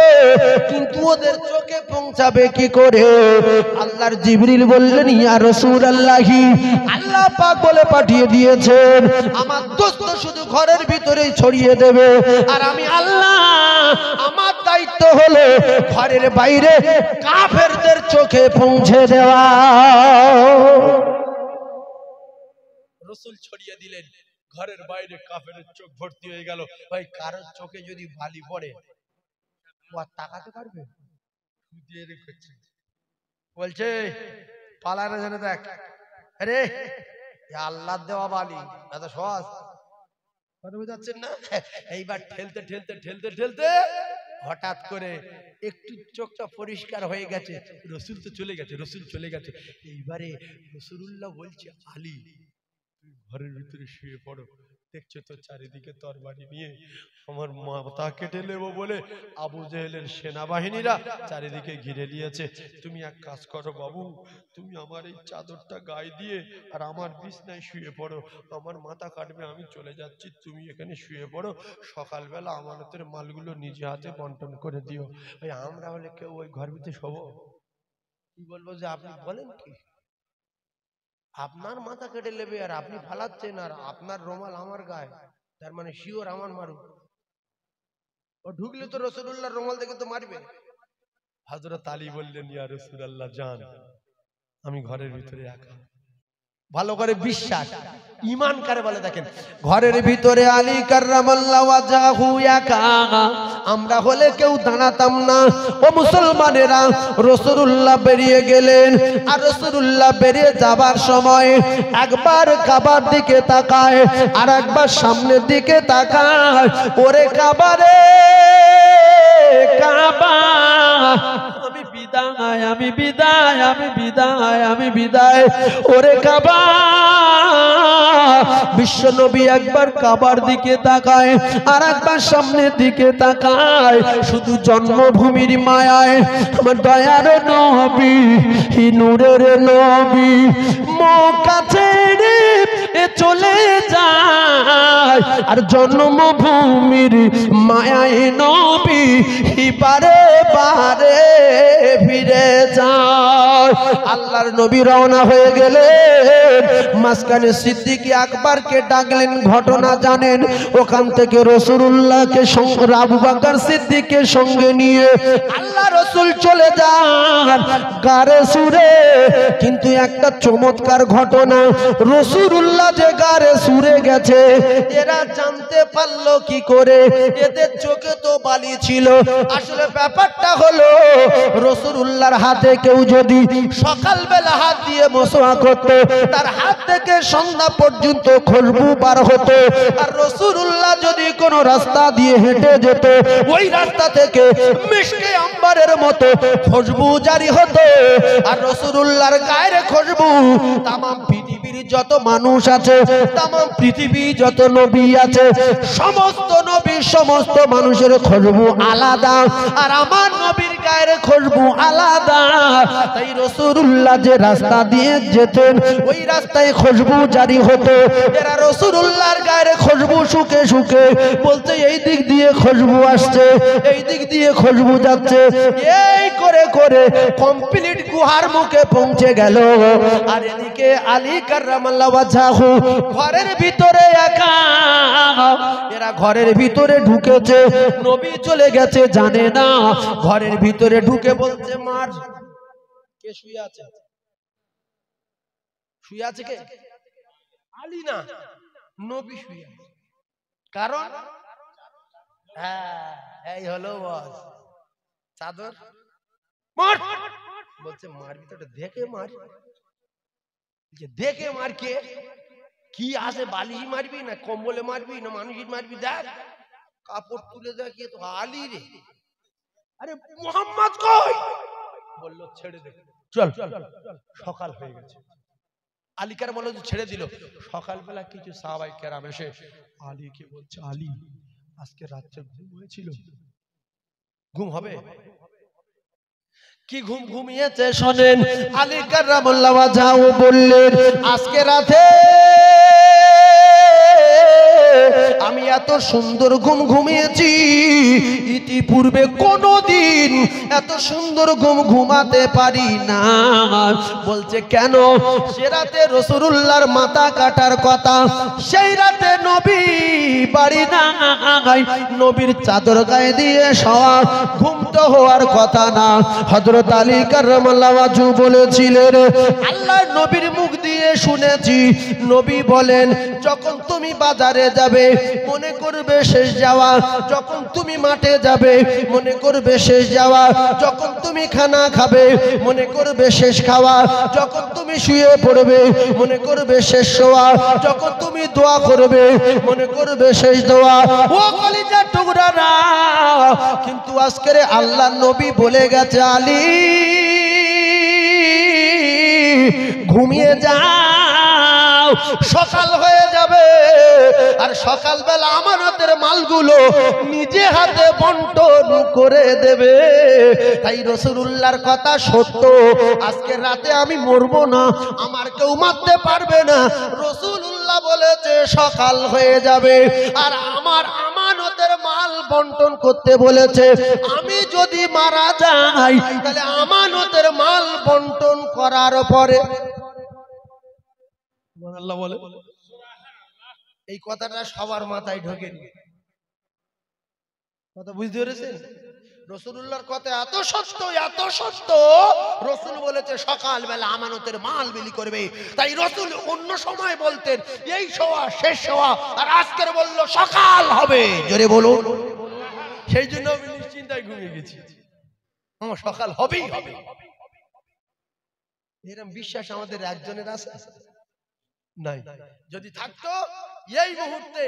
কিন্তু ওদের চোখে পৌঁছাবে কি করে? আল্লাহর জিবরিল বললেন ইয়া রাসূলুল্লাহি, আল্লাহ পাক বলে পাঠিয়ে দিয়েছেন আমার দোস্ত শুধু ঘরের ভিতরেই ছড়িয়ে দেবে, আর আমি আল্লাহ আমার দায়িত্ব হলো ঘরের বাইরে কাফেরদের চোখে পৌঁছে দেওয়া। রাসূল ছড়িয়ে দিলেন, ঘরের বাইরে কাফেরের চোখ ভর্তি হয়ে গেল। ভাই কারোর চোখে যদি বালি পড়ে ও আর তাকাতে পারবে? বলছে পালানো যেন দেখ, আরে আল্লাহ দেওয়া বালি এত সহজ কথা বুঝাচ্ছেন না? এইবার ঠেলতে ঠেলতে ঠেলতে ঠেলতে হঠাৎ করে একটু চোখটা পরিষ্কার হয়ে গেছে। রসুল তো চলে গেছে, রসুল চলে গেছে। এইবারে রাসূলুল্লাহ বলছে আলী ঘরের ভিতরে শুয়ে পড়ো, দেখছো তো চারিদিকে তরবারি নিয়ে আমার মাথা কেটে নেবো বলে আবু জেহেলের সেনাবাহিনীরা চারিদিকে ঘিরে নিয়েছে। তুমি এক কাজ করো বাবু, তুমি আমার এই চাদরটা গায়ে দিয়ে আর আমার বিছনায় শুয়ে পড়ো, আমার মাথা কাটবে, আমি চলে যাচ্ছি, তুমি এখানে শুয়ে পড়ো, সকালবেলা আমানতের মালগুলো নিজে হাতে বন্টন করে দিও। ওই আমরা হলে কেউ ওই ঘর ভিতরে শোবো? কি বলবো যে আপনি বলেন কি, আপনার মাথা কেটে নেবে আর আপনি ফালাচ্ছেন, আর আপনার রুমাল আমার গায়ে, তার মানে শিওর আমার মারু। ও ঢুকলে তো রাসূলুল্লাহর রুমাল দেখে তো মারবে। হযরত আলী বললেন, ইয়া রাসূলুল্লাহ জান, আমি ঘরের ভিতরে একা। ভালো করে বিশ্বাস ঈমান কারে বলে দেখেন, ঘরের ভিতরে আলী কাররামাল্লাহু ওয়াজহাহু একা, আমরা হলে কেউ দাঁড়াতাম না। ও মুসলমানেরা, রাসূলুল্লাহ বেরিয়ে গেলেন, আর রাসূলুল্লাহ বেরিয়ে যাবার সময় একবার কাবার দিকে তাকায় আর একবার সামনের দিকে তাকায়। ওরে কাবারে কাবা, আমি বিদায়, আমি বিদায়, আমি বিদায়, আমি বিদায়। ওরে কাবা, বিশ্ব নবী একবার কাবার দিকে তাকায় আর একবার সামনের দিকে তাকায়, শুধু জন্মভূমির মায়ায় আমার দয়ার নবী, নূরের নবী মক্কা ছেড়ে চলে যায়, আর জন্মভূমির মায়ায় নবী বারে বারে ফিরে যায়। আল্লাহর নবী রওনা হয়ে গেলেন, মাঝখানে সিদ্দিক আকবরকে ডাকলেন, ঘটনা জানেন। ওখান থেকে রাসূলুল্লাহকে সঙ্গে আবু বকর সিদ্দিককে সঙ্গে নিয়ে আল্লাহ রাসূল চলে যান গারে সুরে। কিন্তু একটা চমৎকার ঘটনা, রাসূলুল্লাহ যে গারে সুরে গেছে এরা জানতে পারলো কি করে? এদের চোখে তো বালি ছিল। আসলে ব্যাপারটা হলো, রাসূলুল্লাহর হাতে কেউ যদি সকালবেলা হাত দিয়ে মোসওয়া করতো, তার হাত থেকে সন্ধ্যা পর্যন্ত খুশবু বার হতো। আর রাসূলুল্লাহ যদি কোনো রাস্তা দিয়ে হেঁটে যেত, ওই রাস্তা থেকে মিশকে আম্বারের মতো খুশবু জারি হতো। আর রাসূলুল্লাহর গায়ের খুশবু তামাম পৃথিবীর যত মানুষ আছে, তামাম পৃথিবী যত নবী আছে, সমস্ত নবী সমস্ত মানুষের খুশবু আলাদা, আর আমার নবীর গায়ের খুশবু আলাদা। তাই রাসূলুল্লাহ যে রাস্তা দিয়ে যেতেন ওই রাস্তায় খুশবু জারি হতো। এরা রাসূলুল্লাহর গায়ের খুশবু শুকে শুকে বলতে, এই দিক দিয়ে খুশবু আসছে, এই দিক দিয়ে খুশবু যাচ্ছে। এই করে করে কমপ্লিট গুহার মুখে পৌঁছে গেল। আর এদিকে আলী কাররামাল্লাহু ওয়াজহাহু ঘরের ভিতরে একা। এরা ঘরের ভিতরে ঢুকেছে, নবী চলে গেছে জানে না। ঘরের ভিতরে ঢুকে বলছে, মার কে শুয়ে আছে? শুয়ে আছে কে? আলী না, নবী শুয়ে আছে। কারণ হ্যাঁ, এই হলো বস চাদর মার। বলছে মারবি তো দেখে মার, দেখে মার। কে কি আছে? বালিশ মারবি না কম্বলে মারবি না মানুষই মারবি? দেখ কাপড় তুলে দেখিয়ে তো আলী রে। আরে মুহাম্মদ কই? বললো ছেড়ে দে, চল। সকাল হয়ে গেছে। আলীকার বললো যে ছেড়ে দিল। সকালবেলা কিছু সাহাবায়ে কেরাম এসে আলীকে বলছে, আলী আজকে রাত্রে ঘুম হয়েছিল? ঘুম হবে কি? ঘুম ঘুমিয়েছে শোনেন। আলী কাররামাল্লাহু ওয়াজহাহু বললেন, আজকে রাতে আমি এত সুন্দর ঘুম ঘুমিয়েছি, ইতিপূর্বে কোনোদিন এত সুন্দর ঘুম ঘুমাতে পারি না। বলছে কেন? সে রাতে রাসূলুল্লাহর মাথা কাটার কথা, সেই রাতে নবী বাড়ি নাই, নবীর চাদর গায়ে দিয়ে শোয়া, ঘুম তো হওয়ার কথা না। হযরত আলী কাররামাল্লাহু ওয়াজহাহু বলেছিলেন, আল্লাহর নবীর মুখ দিয়ে শুনেছি, নবী বলেন, যখন তুমি বাজারে যাবে মনে করবে শেষ যাওয়া, যখন তুমি মাঠে যাবে মনে করবে শেষ যাওয়া, যখন তুমি খানা খাবে মনে করবে শেষ খাওয়া, যখন তুমি শুয়ে পড়বে মনে করবে শেষ শোয়া, যখন তুমি দোয়া করবে মনে করবে শেষ দোয়া। ও কলিজার টুকরারা, কিন্তু আজকের আল্লাহর নবী বলে গেছে, আলী ঘুমিয়ে যাও। সকাল হয়ে যাবে আর সকালবেলা আমানতের মালগুলো নিজে হাতে বন্টন করে দেবে। তাই রাসূলুল্লাহর কথা সত্য, আজকে রাতে আমি মরবো না, আমার কেউ মারতে পারবে না। রাসূলুল্লাহ বলেছে সকাল হয়ে যাবে আর আমার আমানতের মাল বন্টন করতে বলেছে। আমি যদি মারা যাই তাহলে আমানতের মাল বন্টন করার পরে আল্লাহ বলে, এই কথাটা সবার মাথায় ঢোকেনি। কথা বুঝতে পেরেছেন? রাসূলুল্লাহর কথা এত সত্য, এত সত্য, রাসূল বলেছে সকালবেলা আমানতের মাল বিলি করবে। তাই রাসূল অন্য সময় বলতেন এই শোয়া শেষ শোয়া, আর আজকের বললো সকাল হবে। জোরে বলুন। সেই জন্য আমি নিশ্চিন্তায় ঘুমিয়ে গেছি, আমার সকাল হবেই হবে। এরকম বিশ্বাস আমাদের একজনের আছে নাই? যদি থাকতো এই মুহূর্তে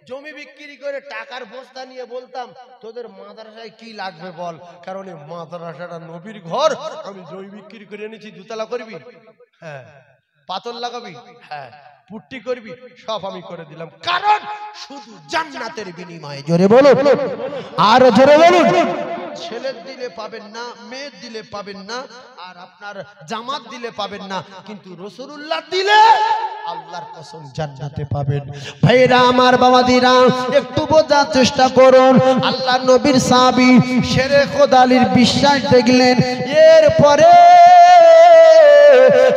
জমি বিক্রি করে টাকার বস্তা নিয়ে বলতাম তোদের মাদ্রাসায় কি লাগবে বল, কারণ এই মাদ্রাসাটা নবীর ঘর, আমি জমি বিক্রি করে এনেছি, দুতলা করবি, হ্যাঁ, পাথর লাগাবি, হ্যাঁ, পুট্টি করবি, সব আমি করে দিলাম, কারণ শুধু জান্নাতের বিনিময়ে। জোরে বলো, আর জোরে বলুন। ছেলের দিলে পাবেন না, মেয়ের দিলে পাবেন না, আর আপনার জামাত দিলে পাবেন না, কিন্তু রাসূলুল্লাহ দিলে আল্লাহর কসম জান্নাতে পাবেন। ভাইরা আমার, বাবাদিরা, একটু বোঝার চেষ্টা করুন। আল্লাহ নবীর সাহাবী শেরে খোদা আলীর বিশ্বাস দেখলেন, এরপরে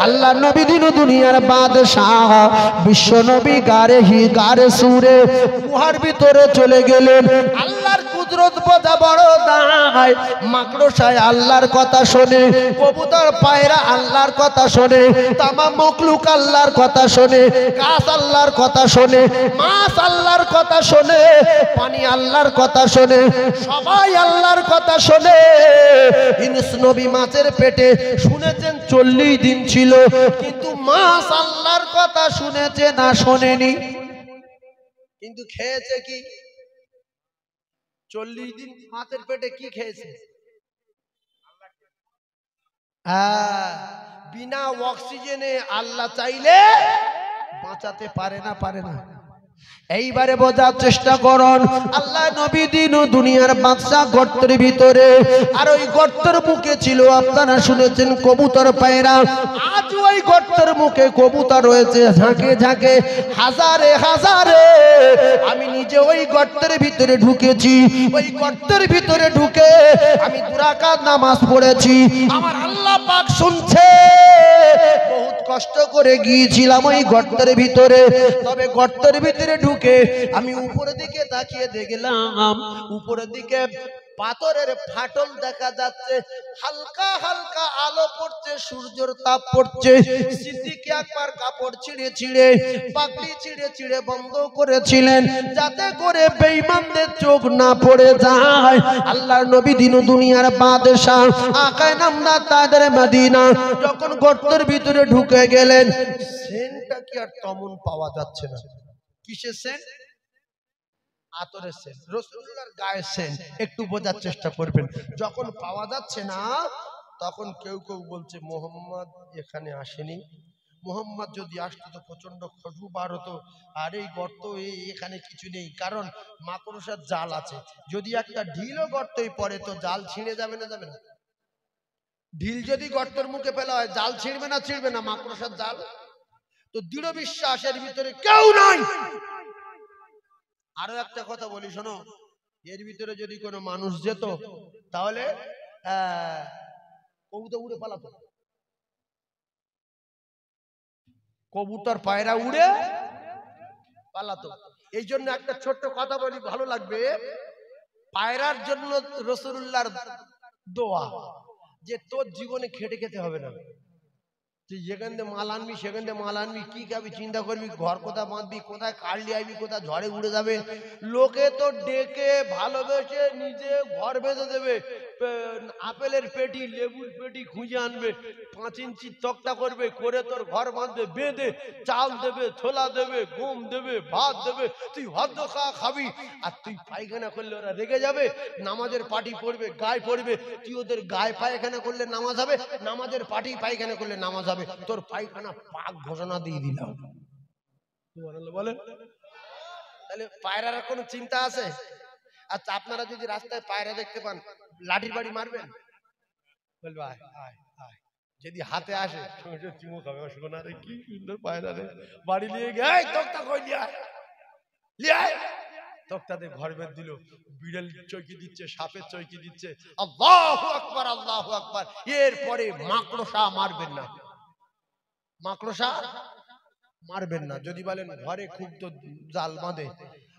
আল্লাহ নবী দিন দুনিয়ার বাদশাহ বিশ্ব নবী গারে সুরে গুহার ভিতরে চলে গেলেন। আল্লাহর কুদরত বোঝা বড় দায়। মাকড়সায় আল্লাহর কথা শোনে, কবুতর পায়রা আল্লাহর কথা শোনে, তামাম মখলুক আল্লাহর কথা শোনে, গাছ আল্লাহর কথা শোনে, মাছ আল্লাহর কথা শোনে, পানি আল্লাহর কথা শোনে, সবাই আল্লাহর কথা শোনে। ইউনূস নবী মাছের পেটে শুনেছেন 40 দিন ছিল, কিন্তু মাছ আল্লাহর কথা শুনেছে না শোনেনি? কিন্তু খেয়েছে কি? 40 দিন মাছের পেটে কি খেয়েছে? বিনা অক্সিজেনে আল্লাহ চাইলে বাঁচাতে পারে না, পারে না। এইবারে বোঝার চেষ্টা করুন। আল্লাহ নবী দিন দুনিয়ার বাদশাহ গর্তের ভিতরে, আর ওই গর্তের মুখে ছিল, আপনারা শুনেছেন, কবুতর পায়রা। আজ ওই গর্তের মুখে কবুতর রয়েছে ঝাঁকে ঝাঁকে, হাজারে হাজারে। আমি নিজে ওই গর্তের ভিতরে ঢুকেছি, ওই গর্তের ভিতরে ঢুকে আমি 2 রাকাত নামাজ পড়েছি। আমার আল্লাহ পাক শুনছে। বহুত কষ্ট করে গিয়েছিলাম ওই গর্তের ভিতরে, তবে গর্তের ভিতরে ঢুকে আমি উপরের দিকে তাকিয়ে দেখলাম, উপরের দিকে পাথরের ফাটল দেখা যাচ্ছে, হালকা হালকা আলো পড়ছে, সূর্যের তাপ পড়ছে। সিদ্দিক আকবর কাপড় ছিঁড়ে ছিঁড়ে, পাগড়ি ছিঁড়ে ছিঁড়ে বন্ধ করেছিলেন, যাতে করে বেঈমানদের চোখ না পড়ে যায়। আল্লাহর নবী দিন দুনিয়ার বাদশাহ আকায়ে নামদার তাজদারে মদিনা যখন গর্তের ভিতরে ঢুকে গেলেন, সেন্টটা কি আর তেমন পাওয়া যাচ্ছে না। কিসের সেন্ট? আতরের সেন্ট, রাসূলুল্লাহর গায়ের সেন্ট। একটু বোঝার চেষ্টা করবেন। যখন পাওয়া যাচ্ছে না, তখন কেউ কেউ বলছে মোহাম্মদ এখানে আসেনি, মোহাম্মদ যদি আসতো তো প্রচন্ড খুশবু বার হতো, আর এই গর্ত এখানে কিছু নেই, কারণ মাকড়সার জাল আছে। যদি একটা ঢিলও গর্তই পড়ে তো জাল ছিঁড়ে যাবে না, যাবে না? ঢিল যদি গর্তের মুখে ফেলা হয়, জাল ছিঁড়বে না, ছিঁড়বে না? মাকড়সার জাল তো দৃঢ় বিশ্বাসের ভিতরে কেউ নাই। আরো একটা কথা বলি শোনো, এর ভিতরে যদি কোনো মানুষ যেত তাহলে কবুতর উড়ে পালাতো, কবুতর পায়রা উড়ে পালাতো। এই জন্য একটা ছোট্ট কথা বলি, ভালো লাগবে। পায়রার জন্য রাসূলুল্লাহর দোয়া যে তোর জীবনে খেটে খেতে হবে না, তুই যেখান থেকে মাল আনবি সেখান থেকে মাল আনবি, কি খাবি চিন্তা করবি, ঘর কোথায় বাঁধবি, কোথায় কাটলি আইবি, কোথায় ঝড়ে উড়ে যাবে। লোকে তো ডেকে ভালোবেসে নিজে ঘর বেঁধে দেবে, আপেলের পেটি লেবুর পেটি খুঁজে আনবে, 5 ইঞ্চি তক্তা করবে, করে তোর ঘর বাঁধবে, বেঁধে চাল দেবে, ছোলা দেবে, গম দেবে, ভাত দেবে, তুই ভাত খাবি। আর তুই পায়খানা করলে ওরা রেগে যাবে, নামাজের পাটি পড়বে, গায়ে পড়বে, তুই ওদের গায়ে পায়খানা করলে নামাজ হবে, নামাজের পাটি পায়খানা করলে নামাজ হবে। তোর পায়খানা পাক ঘোষণা দিয়ে দিলাম। সুবহানাল্লাহ বলেন। তাহলে পায়রার কোনো চিন্তা আছে? আচ্ছা, আপনারা যদি রাস্তায় পায়রা দেখতে পান, লাঠির বাড়ি মারবেন? বলবে আয় আয় আয়, যদি হাতে আসে সঙ্গে চুমু খাবে। শোনা রে কি সুন্দর পায়রা রে, বাড়ি নিয়ে গিয়ে এই তক্তা কই লিয়ে আয়, তক্তাতে ঘর বের দিল, বিড়াল চৌকি দিচ্ছে, সাপের চৌকি দিচ্ছে। আল্লাহু আকবার, আল্লাহু আকবার। এরপরে মাকড়সা মারবেন না, মাকড়সা মারবেন না। যদি বলেন ঘরে খুব তো জাল বাঁধে,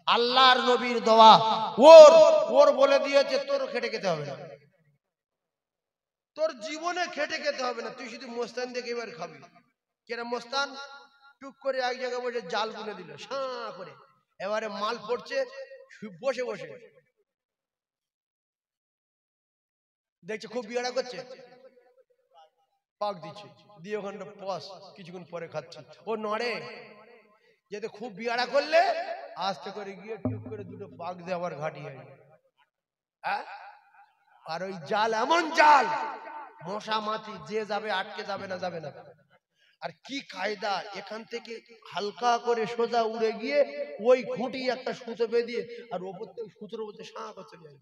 আল্লাহর নবীর দোয়া, ওর বলে দিয়েছে তোর খেটে খেতে হবে না, তোর জীবনে খেটে খেতে হবে না, তুই শুধু মোস্তান দেখে এবার খাবি। কেনা মোস্তান টুক করে এক জায়গায় বসে জাল বুনে দিল সাঁ করে, এবারে মাল পড়ছে বসে বসে দেখছে খুব বিয়াড়া করছে, পাক দিচ্ছে, দিয়ে ওখানটা পস, কিছুক্ষণ পরে খাচ্ছে। ও নড়ে যেতে খুব বিয়াড়া করলে আস্তে করে গিয়ে টুক করে দুটো পাক দিয়ে আবার ঘাটিয়ে। হ্যাঁ, আর ওই জাল এমন জাল, মশা মাছি যে যাবে আটকে যাবে না, যাবে না। আর কি কায়দা, এখান থেকে হালকা করে সোজা উড়ে গিয়ে ওই খুঁটি একটা সুতো বেঁধে আর ওপর থেকে সুতোর মধ্যে সাঁ করতে যায়।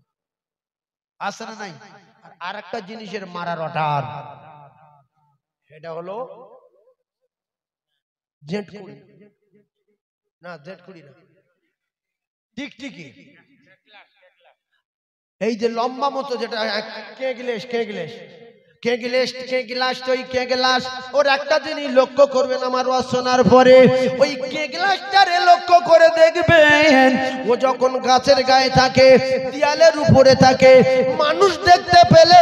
আসে না নাই? আর একটা জিনিসের মারার অর্ডার, সেটা হলো জেটকুড়ি, না জেটকুড়ি না, টিকটিকি। এই যে লম্বা মতো যেটা কেগলেশ, কেগলেশ, কেগলেশ, কেগলাস, তো ওই কেগলাস ওর একটা জিনিস লক্ষ্য করবেন আমার ওয়াজ শোনার পরে, ওই কেগলাসটারে লক্ষ্য করে দেখবেন, ও যখন গাছের গায়ে থাকে, দেয়ালের উপরে থাকে, মানুষ দেখতে পেলে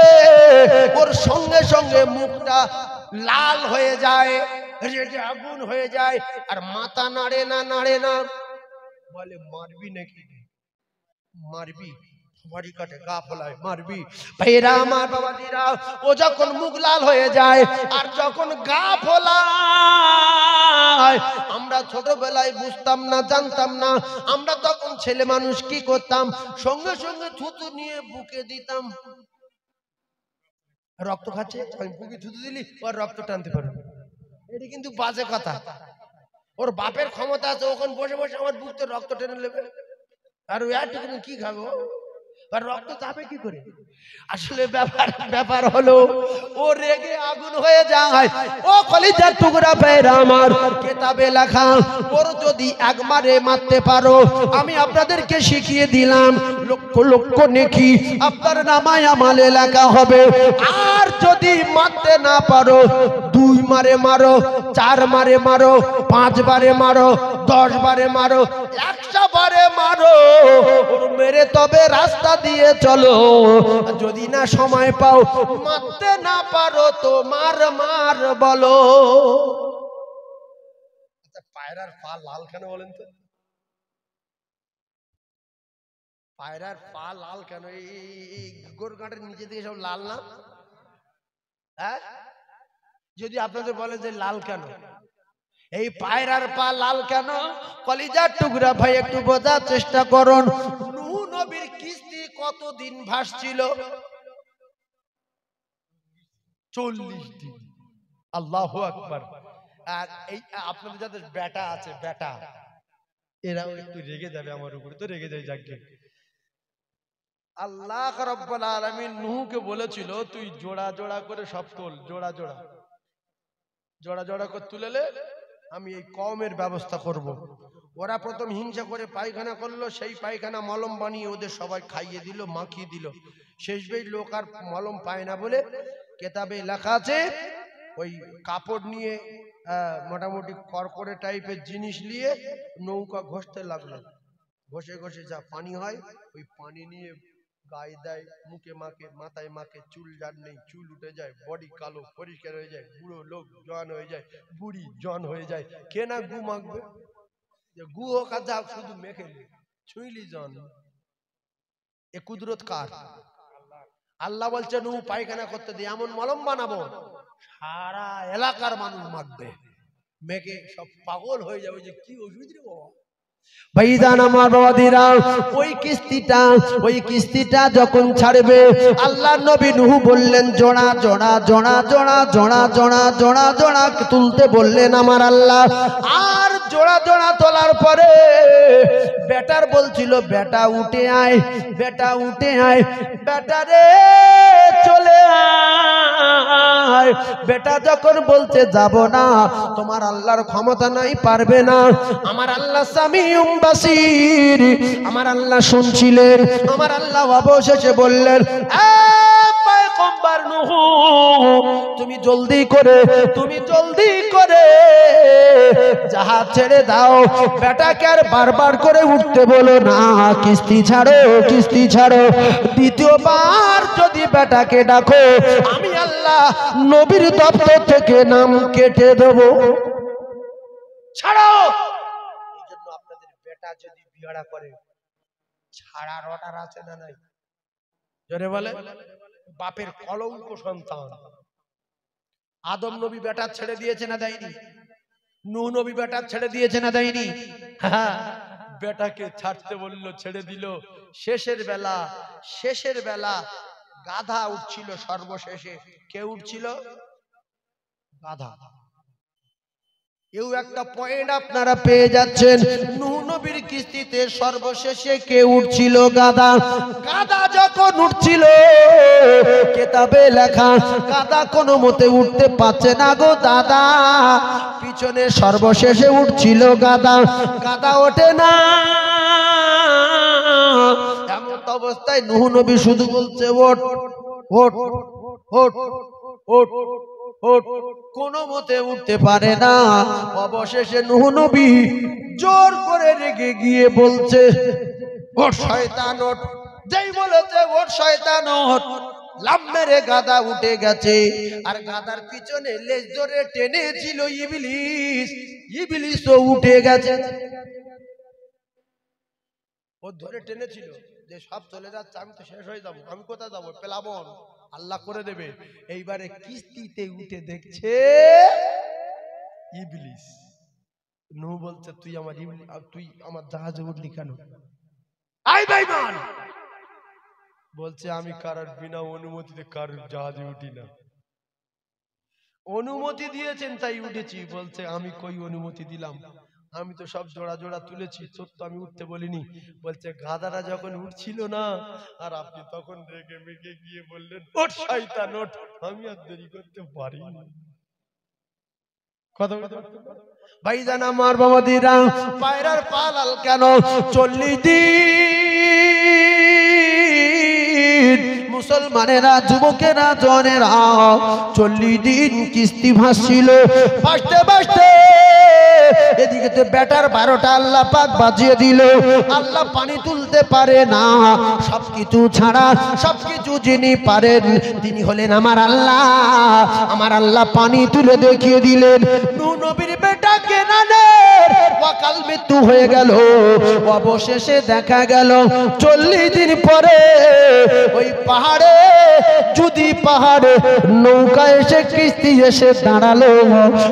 ওর সঙ্গে সঙ্গে মুখটা লাল হয়ে যায়, রেগে আগুন হয়ে যায়, আর মাথা নাড়ে না, নাড়ে না। বলে মারবি নাকি? মারবি, বাড়ি কাটে গা ফলায়, মারবি। ভাইরা আমার, বাবাজিরা, ও যখন মুখ লাল হয়ে যায় আর যখন গা ফলায়, আমরা ছোটবেলায় বুঝতাম না, জানতাম না, আমরা তখন ছেলে মানুষ কি করতাম, সঙ্গে সঙ্গে থুতু নিয়ে বুকে দিতাম। রক্ত খাচ্ছে, আমি বুকে থুতু দিলি, ওর রক্ত টানতে পারবে, এটা কিন্তু বাজে কথা। ওর বাপের ক্ষমতা আছে, ওখানে বসে বসে আমার বুকতে রক্ত টেনে নেবে, আর ওই আর কি খাবো, আর রক্ত যাবে কি করে? আসলে ব্যাপার হলো ও রেগে আগুন হয়ে যায়। ও কলিজার টুকরা ভাইরা আমার, কিতাবে লেখা, ওর যদি একবারে মারতে পারো, আমি আপনাদেরকে শিখিয়ে দিলাম, লক্ষ লক্ষ নেকি আপনার নামায় আমলে লেখা হবে। আর যদি মারতে না পারো, 2 মারে মারো, 4 মারে মারো, 5 বারে মারো, 10 বারে মারো, 100 বারে মারো, ওর মেরে তবে রাস্তা দিয়ে চলো। যদি না সময় পাও, মারতে না পারো তো মার মার বলো। আচ্ছা, পায়রার পা লাল কেন বলেন তো? পায়রার পা লাল কেন? এই গোরগাঁটের নিচে থেকে সব লাল না? হ্যাঁ, যদি আপনাদের বলে যে লাল কেন, এই পায়রার পা লাল কেন, কলিজার টুকরা ভাই একটু বোঝার চেষ্টা করুন। নূহ নবীর কিস্তি কতদিন ভাসছিল? 40 দিন। আল্লাহু আকবার। আর এই আপনাদের যাদের বেটা আছে, বেটা, এরাও একটু রেগে যাবে আমার উপরে, তো রেগে যায় যাকে। আল্লাহ রাব্বুল আলামিন নূহকে বলেছিল, তুই জোড়া জোড়া করে সব তোল, জোড়া জোড়া, জোড়া জোড়া করে তুলেলে আমি এই কওমের ব্যবস্থা করব। ওরা প্রথম হিংসা করে পায়খানা করলো, সেই পায়খানা মলম বানিয়ে ওদের সবাই খাইয়ে দিল, মাখিয়ে দিল। শেষবেই লোক আর মলম পায় না বলে কেতাবে লেখা আছে, ওই কাপড় নিয়ে মোটামুটি কড়কড়ে টাইপের জিনিস নিয়ে নৌকা ঘষতে লাগলো। ঘষে ঘষে যা পানি হয়, ওই পানি নিয়ে গায়ে দেয়, মুখে মাখে, মাথায় মাখে, চুল যার নেই চুল উঠে যায়, বডি কালো পরিষ্কার হয়ে যায়, বুড়ো লোক জন হয়ে যায়, বুড়ি জন হয়ে যায়। কে না গু মাখবে? গু হোক আর যা, শুধু মেখে ছুঁইলি জন। এ কুদরত কার? আল্লাহ বলছেন ও পায়খানা করতে দিয়ে এমন মলম বানাবো, সারা এলাকার মানুষ মাখবে, মেখে সব পাগল হয়ে যাবে যে কি ওষুধ রে বাবা। ভাইজান আমার, বাবাদিরা, ওই কিস্তিটা যখন ছাড়বে, আল্লাহ নবী নূহ বললেন জোড়া জোড়া জোড়া জোড়া জোড়া জোড়া জোড়া জোড়া তুলতে বললেন আমার আল্লাহ। আর জোড়া জোড়া তোলার পরে বেটার বলছিল বেটা উঠে আয়, বেটা উঠে আয়, বেটা রে চলে আয়। বেটা যখন বলতে যাব না, তোমার আল্লাহর ক্ষমতা নাই, পারবে না। আমার আল্লাহ সামিউম বাসির, আমার আল্লাহ শুনছিলেন। আমার আল্লাহ অবশেষে বললেন, পয়গম্বর নূহ, তুমি জলদি করে, তুমি জলদি করে জাহাজ ছেড়ে দাও। বেটাকে আর বারবার করে উঠতে বলো না, কিস্তি ছাড়ো, কিস্তি ছাড়ো। দ্বিতীয়বার যদি বেটাকে ডাকো, আমি আল্লাহ নবীর দপ্তর থেকে নাম কেটে দেব। ছাড়ো। এই জন্য আপনাদের বেটা যদি বিয়ে করে, ছাড়ার অর্ডার আছে না নাই? জোরে বলে। বাপের কলঙ্ক সন্তান। আদম নবী বেটা ছেড়ে দিয়েছে না দেয়নি? নূহ নবী বেটা ছেড়ে দিয়েছে না দেয়নি? হ্যাঁ, বেটাকে ছাড়তে বলল, ছেড়ে দিল। শেষের বেলা, শেষের বেলা গাধা উঠছিল সর্বশেষে। কে উঠছিল? গাধা। এও একটা পয়েন্ট আপনারা পেয়ে যাচ্ছেন। নূহ নবীর কিস্তিতে সর্বশেষে কে উঠছিল? গাধা। গাধা যখন উঠছিল, কিতাবে লেখা গাধা কোনো মতে উঠতে পারছে না গো দাদা, পিছনে সর্বশেষে উঠছিল গাধা। গাধা ওঠে না। এমন অবস্থায় নূহ নবী শুধু বলছে ওঠ, ওঠ, ওঠ, ওঠ, ওঠ। কোনো মতে উঠতে পারে না। অবশেষে নূহ নবী জোর করে রেগে গিয়ে বলছে, ওঠ শয়তান ওঠ। যেই বলেছে ওঠ শয়তান ওঠ, লাফ মেরে গাধা উঠে গেছে। আর গাধার পিছনে লেজ ধরে টেনেছিল ইবলিস, ইবলিসও উঠে গেছে। ও ধরে টেনেছিল যে সব চলে যাচ্ছে, আমি তো শেষ হয়ে যাবো, আমি কোথায় যাবো, পেলাবন, আল্লাহ করে দেবে। এইবারে কিস্তিতে উঠে দেখছে ইবলিস। নূহ বলছে, তুই আমার জাহাজে উঠলি কেন? আই বেঈমান। বলছে, আমি কারোর বিনা অনুমতিতে কারোর জাহাজে উঠি না। অনুমতি দিয়েছেন তাই উঠেছি। বলছে, আমি কই অনুমতি দিলাম? আমি তো সব জোড়া জোড়া তুলেছি, তোর তো আমি উঠতে বলিনি। বলছে, গাধারা যখন উঠছিল না, আর আপনি তখন রেগে মেগে গিয়ে বললেন ওঠ শয়তান ওঠ, আমি আর দেরি করতে পারি না। কথা বলতে ভাইজান আমার বাবাদিরা, পায়রার পালাল কেন? 40 দিন মুসলমানেরা, যুবকেরা, জনেরা 40 দিন কিস্তি ভাসছিল। ভাসতে ভাসতে এদিকে তো বেটার 12টা আল্লাহ পাক বাজিয়ে দিল। আল্লাহ পানি তুলতে পারে না, সবকিছু ছাড়া সবকিছু যিনি পারেন তিনি হলেন আমার আল্লাহ। আমার আল্লাহ পানি তুলে দেখিয়ে দিলেন। নূহ নবীর বেটা কেনানের ওয়াকাল মৃত্যু হয়ে গেল। অবশেষে দেখা গেল 40 দিন পরে ওই পাহাড়ে, যদি পাহাড়ে নৌকা এসে কিস্তি এসে দাঁড়ালো।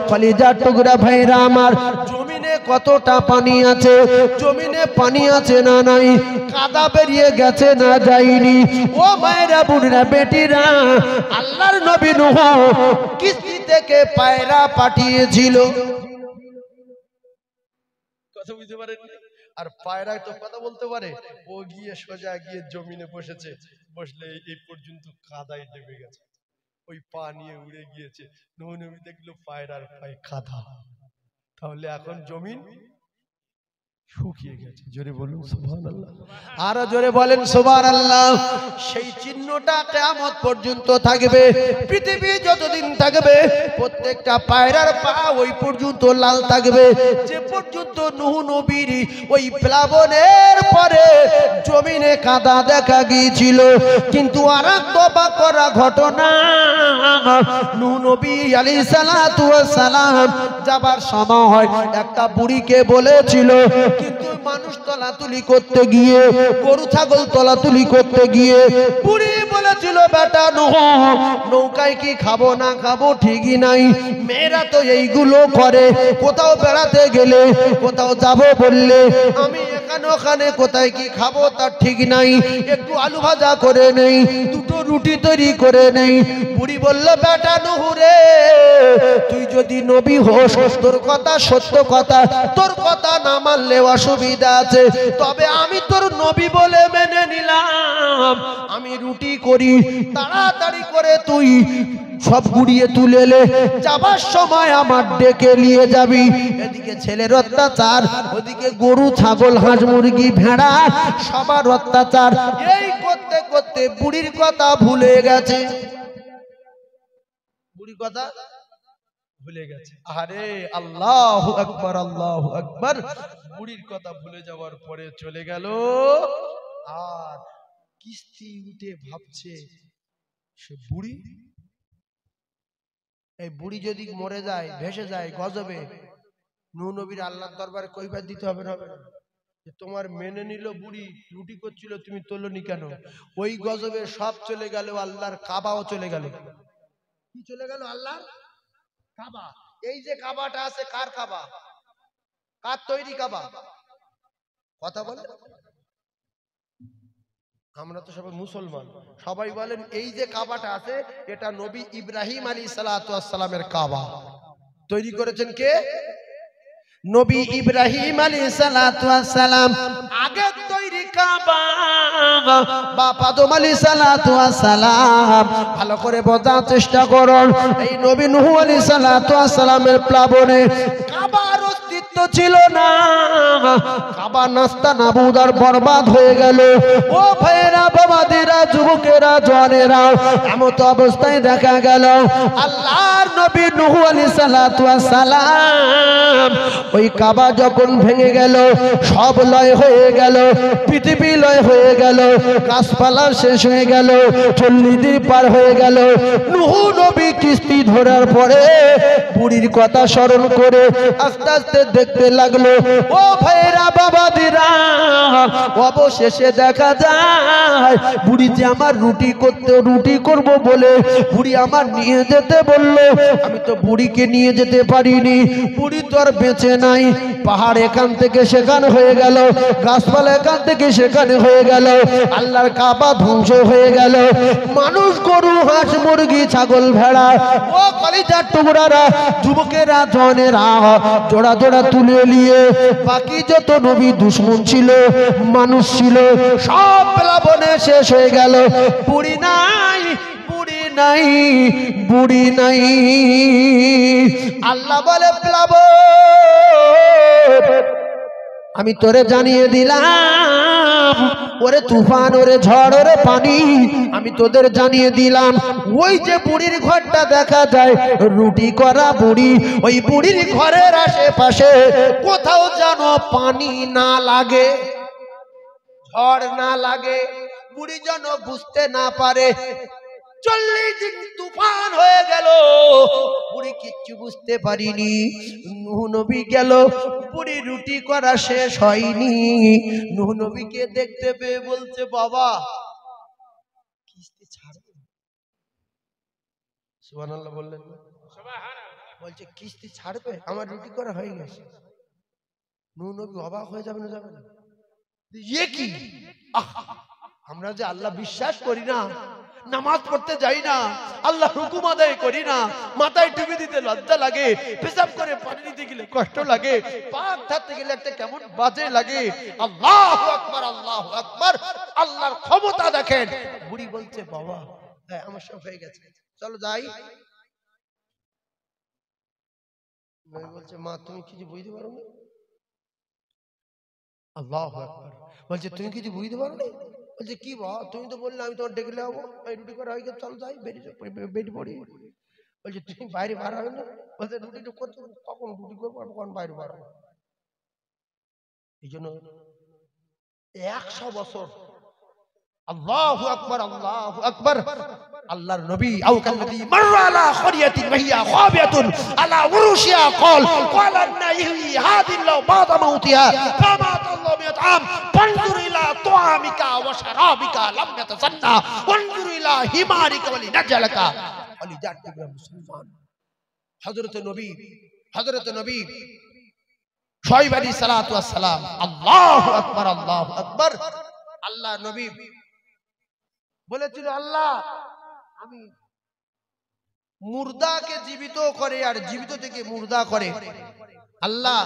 কলিজার টুকরা ভাইরা আমার, জমিনে কতটা পানি আছে? জমিনে পানি আছে না নাই? কাদা বেরিয়ে গেছে না যায়নি? ও মায়েরা, বোনেরা, বেটিরা, আল্লাহর নবী নূহ কিস্তি থেকে পায়রা পাঠিয়েছিল। কথা বুঝতে পারেন? আর পায়রা তো কথা বলতে পারে। ও গিয়ে সোজা গিয়ে জমিনে বসেছে, বসলে এই পর্যন্ত কাদায় ডুবে গেছে, ওই পা নিয়ে উড়ে গিয়েছে। নূহ নবী দেখলো পায়রার পায়ে কাদা, তাহলে এখন জমিন শুকিয়ে গেছে। জোরে বলুন সুবহানাল্লাহ। আরো জোরে বলেন সুবহানাল্লাহ। সেই চিহ্নটা কিয়ামত পর্যন্ত থাকবে। পৃথিবী যতদিন থাকবে প্রত্যেকটা পায়রার পা ওই পর্যন্ত লাল থাকবে, যে পর্যন্ত নূহ নবীর ওই প্লাবনের পরে জমিনে কাদা দেখা গিয়েছিল। কিন্তু আরেক অবাক করা ঘটনা, নূহ নবী আলাইহিস সালাতু ওয়াস সালাম যাবার সময় একটা বুড়িকে বলেছিল, কিন্তু মানুষ তলাতুলি করতে গিয়ে, গরু ছাগল তলাতুলি করতে গিয়ে বুড়ি বলেছিল, বেটা নূহ, নৌকায় কি খাবো না খাবো ঠিকই নাই, মেয়েরা তো এইগুলো করে। কোথাও বেড়াতে গেলে, কোথাও যাব বললে, আমি এখানে ওখানে কোথায় কি খাবো তার ঠিক নাই, একটু আলু ভাজা করে নেই, দুটো রুটি তৈরি করে নেই। বুড়ি বলল, বেটা নুহু রে, তুই যদি নবী হোস, তোর কথা সত্য কথা, তোর কথা না মানলে অসুবিধা আছে, তবে আমি তোর নবী বলে মেনে নিলাম, আমি রুটি করি, তাড়াতাড়ি করে তুই সব গুড়িয়ে তুলে লে, যাবার সময় আমার ডেকে নিয়ে যাবি। এদিকে ছেলের অত্যাচার, ওদিকে গরু ছাগল হাঁস মুরগি ভেড়া সবার অত্যাচার, এই করতে করতে বুড়ির কথা ভুলে গেছে। বুড়ির কথা ভুলে গেছে। আরে আল্লাহু আকবার, আল্লাহু আকবার। বুড়ির কথা ভুলে যাওয়ার পরে চলে গেল, আর কিস্তি উঠে ভাবছে সে বুড়ি, এই বুড়ি যদি মরে যায়, ভেসে যায় গজবে, নূহ নবীর আল্লাহর দরবারে কৈফিয়ত দিতে হবে না? তোমার মেনে নিল বুড়ি, রুটি করছিল, তুমি তোলনি কেন? ওই গজবে সব চলে গেল, আল্লাহর কাবাও চলে গেল। কি চলে গেল? আল্লাহর কাবা। এই যে কাবাটা আছে, কার কাবা? কার তৈরি কাবা? কথা বলে, আমরা তো সবাই মুসলমান, সবাই বলেন এই যে কাবাটা আছে, এটা নবী ইব্রাহিম আলাইহিস সালাতু ওয়াস সালামের কাবা। তৈরি করেছেন কে? নবী ইব্রাহিম আলাইহিস সালাতু ওয়াস সালাম। আগে তৈরি কাবা বাপ আদম আলাইহিস সালাতু ওয়াস সালাম। ভালো করে বোঝার চেষ্টা করুন, এই নবী নূহ আলাইহিস সালাতু ওয়াস সালামের প্লাবনে কাবার অস্তিত্ব ছিল না। কাবা নাস্তা নাবুদ আর বরবাদ হয়ে গেল। ও ভাইরা, বাবাদেরা, যুবকেরা, জওয়ানেরা, এমত অবস্থায় দেখা গেল আল্লাহর নবী নূহ আলাইহিস সালাতু ওয়াস সালাম, ওই কাবা যখন ভেঙে গেল, সব লয় হয়ে গেল, পৃথিবী লয় হয়ে গেল, গাছপালা শেষ হয়ে গেল, 40 দিন পার হয়ে গেল। নূহ নবী কিস্তি ধরার পরে বুড়ির কথা স্মরণ করে আস্তে আস্তে দেখতে লাগলো। ও ভাইরা, বাবাদিরা, অবশেষে দেখা যায় বুড়ি যে আমার রুটি করব বলে বুড়ি আমার নিয়ে যেতে বললো। আমি তো বুড়িকে নিয়ে যেতে পারিনি, বুড়ি তো আর বেঁচে নাই। পাহাড় এখান থেকে সেখানে হয়ে গেল, গাছপালা এখান থেকে সেখানে হয়ে গেল, আল্লাহর কাবা ধ্বংস হয়ে গেল। মানুষ, গরু, হাঁস মুরগি ছাগল ভেড়া, ও কলিজার টুকরারা, যুবকেরা, জওয়ানেরা জোড়া জোড়া তুলে নিয়ে বাকি যত নবী দুশমন ছিল, মানুষ ছিল, সব প্লাবনে শেষ হয়ে গেল। বুড়ি নাই, বুড়ি নাই, বুড়ি নাই। আল্লাহ বলে, প্লাবন আমি তোরে জানিয়ে দিলাম, ওরে তুফান, ওরে ঝড়, ওরে পানি, আমি তোদের জানিয়ে দিলাম। ওই যে বুড়ির ঘরটা দেখা যায়, রুটি করা বুড়ি, ওই বুড়ির ঘরের আশেপাশে কোথাও যেন পানি না লাগে, ঝড় না লাগে, বুড়ি যেন বুঝতে না পারে। 40 দিন তুফান হয়ে গেল, বুড়ি কিচ্ছু বুঝতে পারিনি। নূহ নবী গেল, বুড়ি রুটি করা শেষ হয়নি। নূহ নবীকে দেখতে পেয়ে বলছে, বাবা কিস্তি ছাড়বে? সুবহানাল্লাহ বললেন না? বলছে কিস্তি ছাড়বে, আমার রুটি করা হয়ে গেছে। নূহ নবী অবাক হয়ে যাবে না? যাবে না? এ কি? আমরা যে আল্লাহ বিশ্বাস করি না, নামাজ পড়তে যাই না, আল্লাহ হুকুম আদায় করি না, মাথায় টুপি দিতে লজ্জা লাগে, পেশাব করে পানি নিতে গেলে কষ্ট লাগে, পাক ধরতে গেলে একটা কেমন বাজে লাগে। আল্লাহু আকবার, আল্লাহু আকবার, আল্লাহর ক্ষমতা দেখেন। বুড়ি বলছে, বাবা হ্যাঁ আমার সব হয়ে গেছে, চলো যাই। নবী বলছে, মা তুমি কিছু বুঝতে পারো না? আল্লাহু আকবার। বলছে, তুমি কিছু বুঝতে পারো না? বলছে, কি বাবা, তুমি তো বললে আমি তোমার ডেকে যাবো, এই রুটি করা হয়ে গেছে, চলো যাই, বেরিয়ে পড়ি। বলছে, তুমি বাইরে বার হবে না? বলছে, রুটি তো করছো, কখন রুটি করবো আর কখন বাইরে বার হবে? এই জন্য 100 বছর আল্লাহু আকবার, আল্লাহু আকবার। আল্লাহর নবী আউকাল্লাযী মাররা আলা খরিয়াতিন ওয়াহিয়া খাবিয়াতুন আলা উরুশিয়া ক্বালা আন্না ইহয়ি হাদিল্লাহু বা'দা মাউতিহা ফামাতাল্লাহু মিআতাম ফানজুর ইলা তুআমিকা ওয়া শারাবিকা লাম ইয়াতাসান্না ওয়ানজুর ইলা হিমারিকা ওয়া লিনাজলাকা ওয়ালিজাতিকা মুসলমান। হযরত নবী শুআয়ব আলাইহিস সালাতু ওয়াস সালাম। আল্লাহু আকবার, আল্লাহু আকবার। আল্লাহ নবী বলেছিল আল্লাহ আমি মুর্দাকে জীবিত করে আর জীবিত থেকে মুর্দা করে, আল্লাহ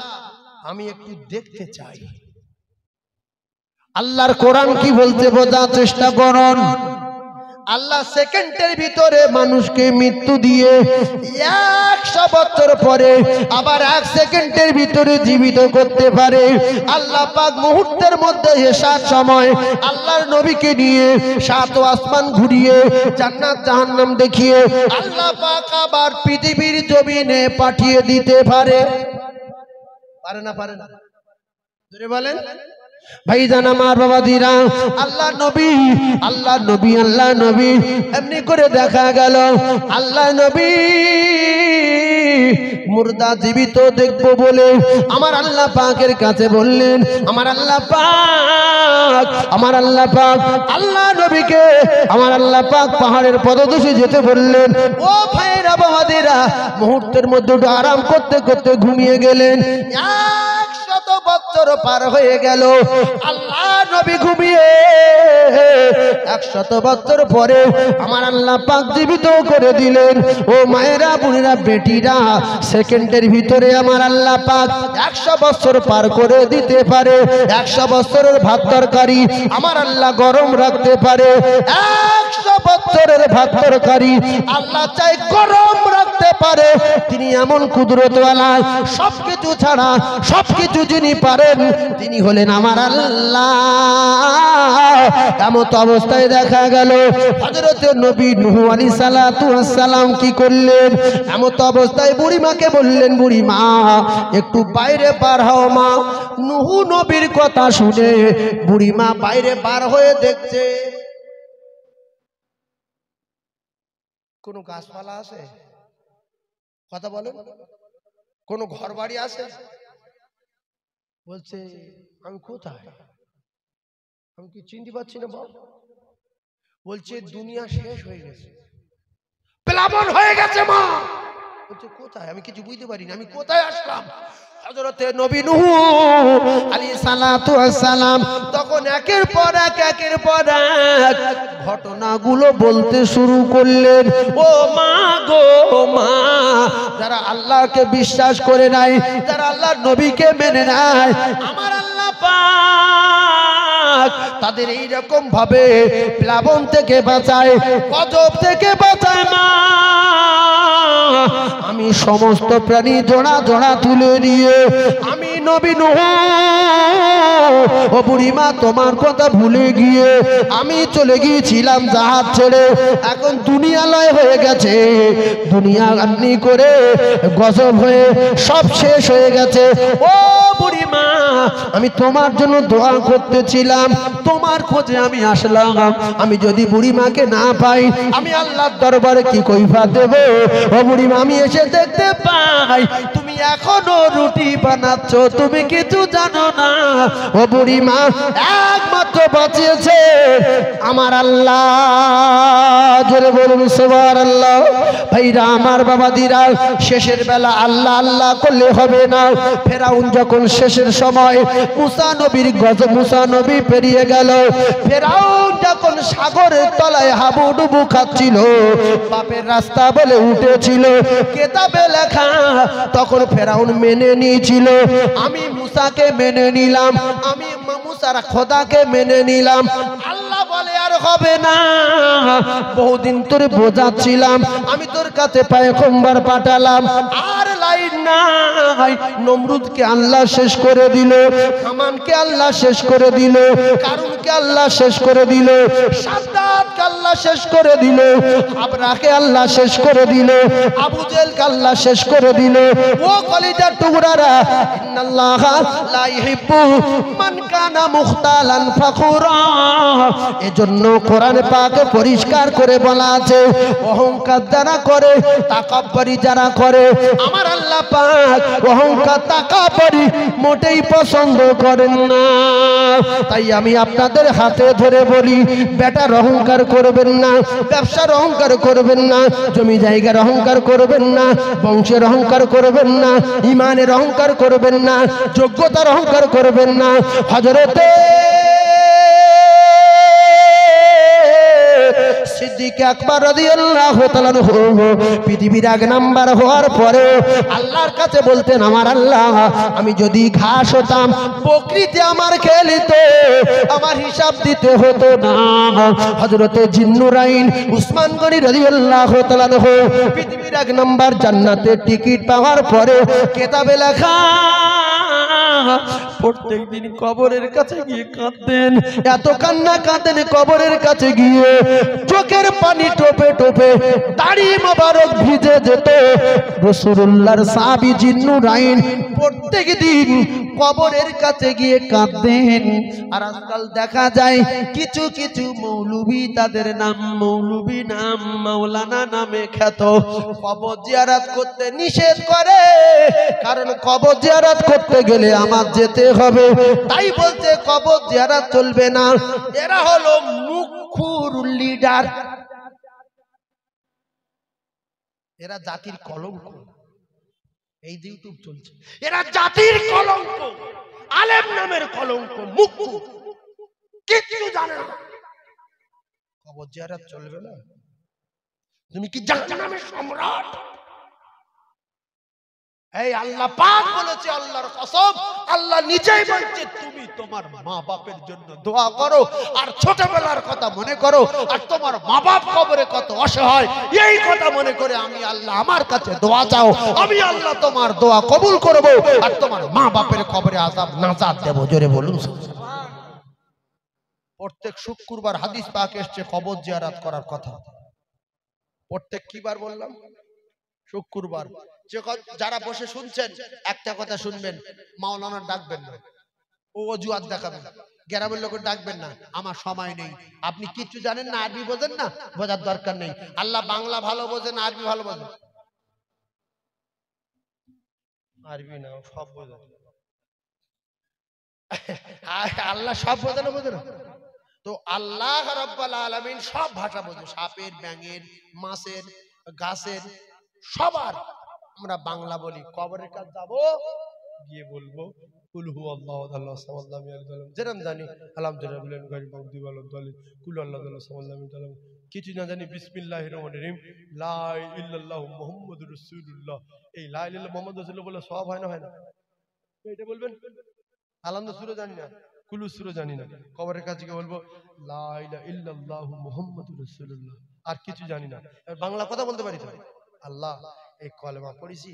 আমি একটু দেখতে চাই। আল্লাহর কোরআন কি বলতে বোঝার চেষ্টা করুন। আল্লাহ সেকেন্ডের ভিতরে মানুষকে মৃত্যু দিয়ে 100 বছর পরে আবার 1 সেকেন্ডের ভিতরে জীবিত করতে পারে। আল্লাহ পাক মুহূর্তের মধ্যে এসার সময় আল্লাহর নবীকে নিয়ে 7 আসমান ঘুরিয়ে জান্নাত জাহান্নাম দেখিয়ে আল্লাহ পাক আবার পৃথিবীর জমিনে পাঠিয়ে দিতে পারে। পারে না? পারে না? জোরে বলেন ভাইজান আমার বাবাদিরা, আল্লাহ নবী আল্লাহ নবী আল্লাহ নবী এমনি করে দেখা গেল আল্লাহ নবী মুর্দা জীবিত দেখবো বলে আমার আল্লাহ পাকের কাছে বললেন। আমার আল্লাহ পাক আল্লাহ নবীকে আমার আল্লাহ পাক পাহাড়ের পদদেশে যেতে বললেন। ও ভাইরা বাবাদিরা, মুহূর্তের মধ্যে আরাম করতে করতে ঘুমিয়ে গেলেন। 100 বছর পার হয়ে গেল, আল্লাহ নবী ঘুমিয়ে 100 বছর পরে আমার আল্লাহ পাক জীবিত করে দিলেন। ও মায়েরা বোনেরা বেটিরা, সেকেন্ডের ভিতরে আমার আল্লাহ পাক 100 বছর পার করে দিতে পারে। 100 বছরের ভাত তরকারি আমার আল্লাহ গরম রাখতে পারে। 100 বছরের ভাত তরকারি আল্লাহ চাই গরম রাখতে পারে। তিনি এমন কুদরতওয়ালা, সবকিছু ছাড়া সবকিছু যিনি পারেন তিনি হলেন আমার আল্লাহ। এমত অবস্থায় দেখা গেল হযরত নবী নূহ আলাইহিস সালাতু ওয়াস সালাম কি করলেন? এমত অবস্থায় বুড়িমাকে বললেন, বুড়িমা একটু বাইরে পার হও মা। নূহ নবীর কথা শুনে বুড়িমা বাইরে পার হয়ে দেখছে কোন গাছপালা আছে? কথা বলেন, কোন ঘর বাড়ি আছে? বলছে আমি কোথায়, আমি কি চিনতে পারছি না বাবা। বলছে দুনিয়া শেষ হয়ে গেছে, প্লাবন হয়ে গেছে মা। বলছে কোথায়, আমি কিছু বুঝতে পারিনি, আমি কোথায় আসলাম? হযরতে নবী নূহ আলাইহিস সালাতু ওয়াস সালাম তখন একের পর এক ঘটনাগুলো বলতে শুরু করলেন। ও মা গো মা, যারা আল্লাহকে বিশ্বাস করে নাই, যারা আল্লাহর নবীকে মেনে নাই, আমার আল্লাহ পাক তাদের এইরকম ভাবে প্লাবন থেকে বাঁচায়, গজব থেকে বাঁচায় মা। আমি সমস্ত প্রাণী জোড়া জোড়া তুলে নিয়ে আমি নবী নূহ, ও বুড়িমা তোমার কথা ভুলে গিয়ে আমি চলে গিয়েছিলাম জাহাজ ছেড়ে। এখন দুনিয়ালয় হয়ে গেছে, দুনিয়া গান্নি করে গজব হয়ে সব শেষ হয়ে গেছে। ও বুড়িমা, আমি তোমার জন্য দোয়া করতেছিলাম, তোমার খোঁজে আমি আসলাম। আমি যদি বুড়িমাকে না পাই আমি আল্লাহর দরবারে কি কইফা দেব? ও বুড়িমা, আমি এসে দেখতে পাই তুমি এখনো রুটি বানাচ্ছ, তুমি কিছু জানো না। ও বুড়িমা, একমাত্র বাঁচিয়েছে আমার আল্লাহ। জোরে বলুন সুবহানাল্লাহ। ভাইরা আমার বাবাদিরা, শেষের বেলা আল্লাহ আল্লাহ করলে হবে না। ফেরাউন যখন শেষের সময় মুসা নবী পেরিয়ে গেল, ফেরাউন যখন সাগরের তলায় হাবুডুবু খাচ্ছিল, পাপের রাস্তা বলে উঠেছিল, কেতাবে লেখা, তখন ফেরাউন মেনে নিয়েছিল। আমি মুসাকে মেনে নিলাম, আমি মুসার খোদাকে মেনে নিলাম। আল্লাহ বলে আর হবে না, বহুদিন তোরে বোঝাচ্ছিলাম, আমি তোর কাছে পয়গম্বর পাঠালাম, আর লাইন নাই। নমরুদকে আল্লাহ শেষ করে দিল, হামানকে আল্লাহ শেষ করে দিল, কারুনকে আল্লাহ শেষ করে দিল, সাদ্দাতকে আল্লাহ শেষ করে দিল, আবরাকে আল্লাহ শেষ করে দিল, আবু জেহেলকে আল্লাহ শেষ করে দিল। ও কলিজার টুকরারা, ইন্নাল্লাহা লা ইহিব্বু মান কানা মুখতালান ফাখুরা। এজন্য কোরআনে পাকে পরিষ্কার করে বলা আছে, অহংকার যারা করে, তাকাব্বুরি যারা করে, আমার আল্লাহ পাক অহংকার তাকাব্বুরি মোটেই পছন্দ করেন না। তাই আমি আপনাদের হাতে ধরে বলি, বেটার অহংকার করবেন না, ব্যবসার অহংকার করবেন না, জমি জায়গার অহংকার করবেন না, বংশের অহংকার করবেন না, ইমানের অহংকার করবেন না, যোগ্যতার অহংকার করবেন না। হযরতে সিদ্দিক আকবর রাদিয়াল্লাহু তাআলা আনহু পৃথিবীর 1 নাম্বার হওয়ার পরে আল্লাহর কাছে বলতেন, আমার আল্লাহ, আমি যদি ঘাস হতাম, বকরিতে আমার খেলিত, আমার হিসাব দিতে হতো না। হযরতে জিন্নুরাইন উসমান গনি রাদিয়াল্লাহু তাআলা আনহু পৃথিবীর 1 নাম্বার জান্নাতের টিকিট পাওয়ার পরে কেতাবে লেখা প্রত্যেক দিন কবরের কাছে গিয়ে কাঁদতেন, এত কান্না কাঁদেন কবরের কাছে গিয়ে, চোখের পানি টোপে টোপে দাড়ি মোবারক ভিজে যেত। রাসূলুল্লাহর সাহাবী জিন্নুরাইন প্রত্যেক দিন কবরের কাছে গিয়ে কাঁদতেন। আর আজকাল দেখা যায় কিছু কিছু মৌলবী, তাদের নাম মৌলবী, নাম মাওলানা নামে খ্যাত, কবর জিয়ারত করতে নিষেধ করে, কারণ কবর জিয়ারত করতে গেলে আমার যেতে হবে, তাই বলতে কবর জিয়ারত চলবে না। এরা হলো মুখুর লিডার, এরা জাতির কলঙ্ক। এই যে ইউটিউব চলছে, এরা জাতির কলঙ্ক, আলেম নামের কলঙ্ক, মুখ্য, কিচ্ছু জানে না। কবর জিয়ারত চলবে না। তুমি কি জাহান্নামের সম্রাট? এই আল্লাহ পাক বলেছে, আল্লাহর কসম, আল্লাহ নিজেই বলছে, তুমি তোমার মা বাপের জন্য দোয়া করো আর ছোটবেলার কথা মনে করো, আর তোমার মা বাপ কবরে কত অসহায়, এই কথা মনে করে আমি আল্লাহ আমার কাছে দোয়া চাও, আমি আল্লাহ তোমার দোয়া কবুল করব, আর তোমার মা বাপের কবরে আযাব নাজাত দেব। জোরে বলুন। প্রত্যেক শুক্রবার হাদিস পাক এসেছে কবর জিয়ারত করার কথা। প্রত্যেক কিবার বললাম? শুক্রবার। যারা বসে শুনছেন একটা কথা শুনবেন, মাওলানা ডাকবেন না, ও অজুহাত দেখাবেন, গ্রামের লোকের ডাকবেন না, আমার সময় নেই। আপনি কিচ্ছু জানেন না, আরবি বোঝেন না, বোঝার দরকার নেই। আল্লাহ বাংলা ভালো বোঝেন, আরবি ভালো বোঝেন? আরবি না, সব বোঝেন। আল্লাহ সব বোঝে না, বোঝে না? তো আল্লাহ রাব্বুল আলামিন সব ভাষা বোঝে, সাপের, ব্যাঙের, মাছের, গাছের, সবার। আমরা বাংলা বলি, কবরের কাছে যাবো, গিয়ে বলবো কুল হু আল্লাহু আল্লাহু সামাদ লাম ইয়ালিদ ওয়া লাম ইউলাদ, যেরকম জানি আলহামদুলিল্লাহ বিল গায়রি মাগদুবি ওয়ালাদ দালিন, কুল আল্লাহু আল্লাহু সামাদ লাম ইয়ালিদ ওয়া লাম, কিছু না জানি বিসমিল্লাহির রহমানির রহিম, লা ইলাহা ইল্লাল্লাহু মুহাম্মাদুর রাসূলুল্লাহ। এই লা ইলাহা ইল্লাল্লাহ মুহাম্মাদুর রাসূলুল্লাহ বলে সওয়াব হয় না, হয় না? এটা বলবেন। আলহামদুলিল্লাহ সূরা জানি না, কুলু সূরা জানি না, কবরের কাছে গিয়ে বলবো লা ইলাহা ইল্লাল্লাহু মুহাম্মাদুর রাসূলুল্লাহ, আর কিছু জানি না। বাংলা কথা বলতে পারি তো। আল্লাহ, এই কলমা পড়েছি,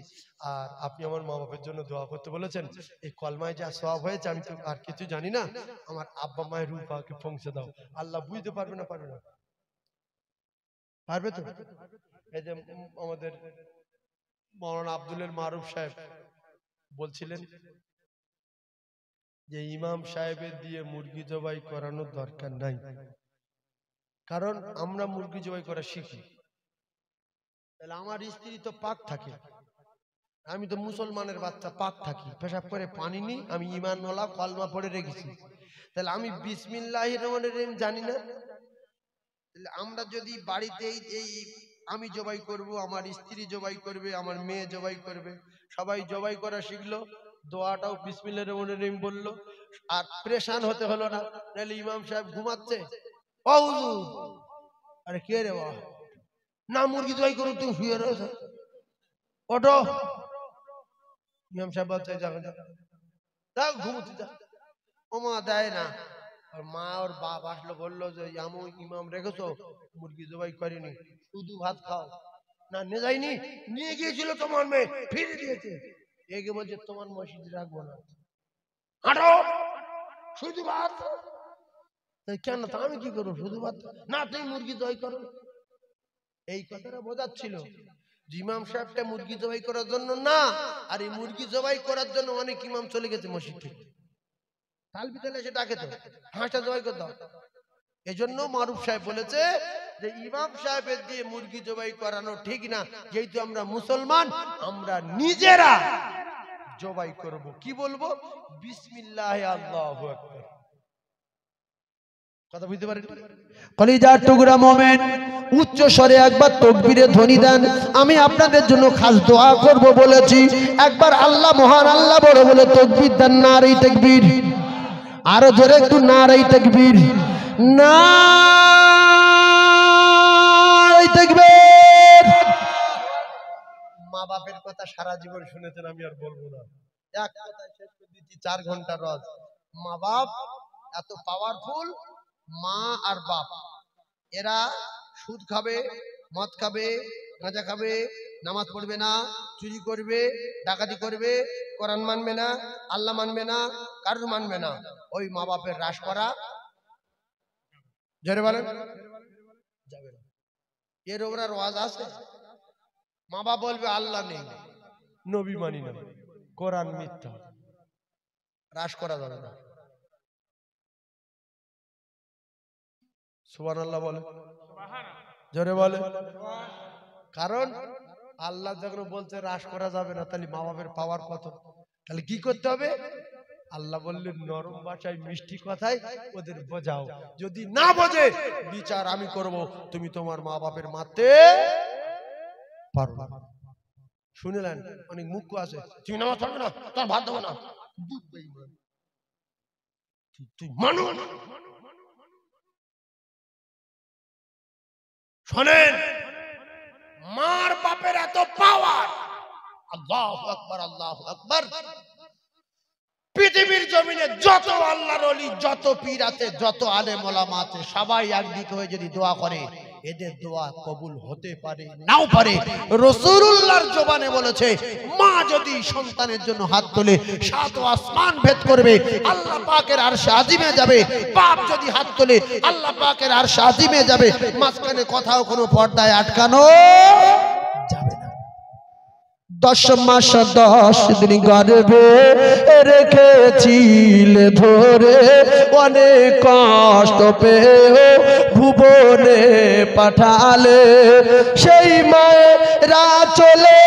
আর আপনি আমার মা বাপের জন্য দোয়া করতে বলেছেন, এই কলমায় যা সওয়াব হয়েছে, আমি তো আর কিছু জানি না, আমার আব্বা মায়ের রূহ পাকে পৌঁছে দাও। আল্লাহ বুঝতে পারবে না? পারবে না? পারবে তো? এই যে আমাদের মাওলানা আব্দুল মারুফ সাহেব বলছিলেন যে ইমাম সাহেবের দিয়ে মুরগি জবাই করানোর দরকার নাই, কারণ আমরা মুরগি জবাই করা শিখি। তাহলে আমার স্ত্রী তো পাক থাকে, আমি তো মুসলমানের বাচ্চা, পাক থাকি, পেশাব করে পানি নি, আমি ঈমানওয়ালা, কলমা পড়ে রেখেছি, তাহলে আমি বিসমিল্লাহির রহমানির রহিম জানি না। তাহলে আমরা যদি বাড়িতে এই আমি জবাই করব, আমার স্ত্রী জবাই করবে, আমার মেয়ে জবাই করবে, সবাই জবাই করা শিখলো, দোয়াটাও বিসমিল্লাহির রহমানির রহিম বললো, আর প্রেশান হতে হলো না। তাহলে ইমাম সাহেব ঘুমাচ্ছে, ও হুজুর, আরে কে রে বাবা, না মুরগি জবাই করো, তুমি শুয়ে রয়েছো, ওঠো। ইমাম সাহেব বলছে যাবে না, তাও ঘুমোতে যা। ও মা দেয় না, আর মা ওর বাপ আসলো, বললো যে ইমাম রেখেছো, মুরগি জবাই করিনি, শুধু ভাত খাও। না নিয়ে যাইনি, নিয়ে গিয়েছিল তোমার মেয়ে, ফিরে দিয়েছে। একে বলছে তোমার মসজিদে রাখবো না, হাঁটো, শুধু ভাত। কেন, তা আমি কি করবো, শুধু ভাত? না তুমি মুরগি জবাই করো। এই কথাটা বোঝাচ্ছিল ইমাম সাহেবটা মুরগি জবাই করার জন্য না, আর এই মুরগি জবাই করার জন্য অনেক ইমাম চলে গেছে মসজিদ থেকে, তাল বিতালে এসে ডাকে তো, হাঁসটা জবাই করে দাও। এই জন্য মারুফ সাহেব বলেছে যে ইমাম সাহেবের দিয়ে মুরগি জবাই করানো ঠিক না, যেহেতু আমরা মুসলমান, আমরা নিজেরা জবাই করব। কি বলবো? বিসমিল্লাহ আল্লাহু আকবার। কথা বুঝতে পারেন? কলিজার টুকরা মোমেন, উচ্চ স্বরে একবার তাকবীরে ধ্বনি দেন। আমি আপনাদের জন্য খাস দোয়া করব বলেছি, একবার আল্লাহ মহান, আল্লাহ বড় বলে তাকবীর দেন। নারে তাকবীর, আরো জোরে একটু নারে তাকবীর, নারে মা বাপের কথা সারা জীবন শুনেছেন, আমি আর বলবো না। এক কথায় শেষ করে দিচ্ছি, 4 ঘন্টা রজ। মা বাপ এত পাওয়ারফুল, মা আর বাপ এরা সুদ খাবে, মদ খাবে, গাঁজা খাবে, নামাজ পড়বে না, চুরি করবে, ডাকাতি করবে, কোরআন মানবে না, আল্লাহ মানবে না, কারুর মানবে না। ওই মা বাপের হ্রাস করা জোরে বলেন যাবে না। এর ওরা ওয়াজ আছে। মা বাপ বলবে আল্লাহ নেই, নবী মানি না, কোরআন মিথ্যা, হ্রাস করা যাবে না। সুবহানাল্লাহ বলে, জোরে বলে। কারণ আল্লাহ যখন বলছে হ্রাস করা যাবে না, তাহলে মা বাপের পাওয়ার কত? তাহলে কি করতে হবে? আল্লাহ বললেন নরম ভাষায় মিষ্টি কথায় ওদের বোঝাও, যদি না বোঝে বিচার আমি করব, তুমি তোমার মা বাপের মারতে পারবে না। শুনলেন? অনেক মুখ্য আছে, তুমি নামাজ পড়বে না, তোর ভাত দেবো না, তুই মানুষ। শোনেন, মার বাপের এত পাওয়ার, আল্লাহু আকবার, আল্লাহু আকবার। পৃথিবীর জমিনে যত আল্লাহর ওলি, যত পীর আছে, যত আলেম ওলামা আছে, সবাই একদিকে হয়ে যদি দোয়া করে, এদের দোয়া কবুল হতে পারে, নাও পারে। রাসূলুল্লাহর জবানে বলেছে, মা যদি সন্তানের জন্য হাত তোলে 7 আসমান ভেদ করবে, আল্লাহ পাকের আরশে আজিমে যাবে। বাপ যদি হাত তোলে, আল্লাহ পাকের আরশে আজিমে যাবে। মাঝখানে কোথাও কোনো পর্দায় আটকানো যাবে না। 10 মাস 10 দিন গর্ভে রেখেছিলে ধরে, অনেক কষ্ট পেয়ে ভুবনে পাঠালে, সেই মায়েরা চলে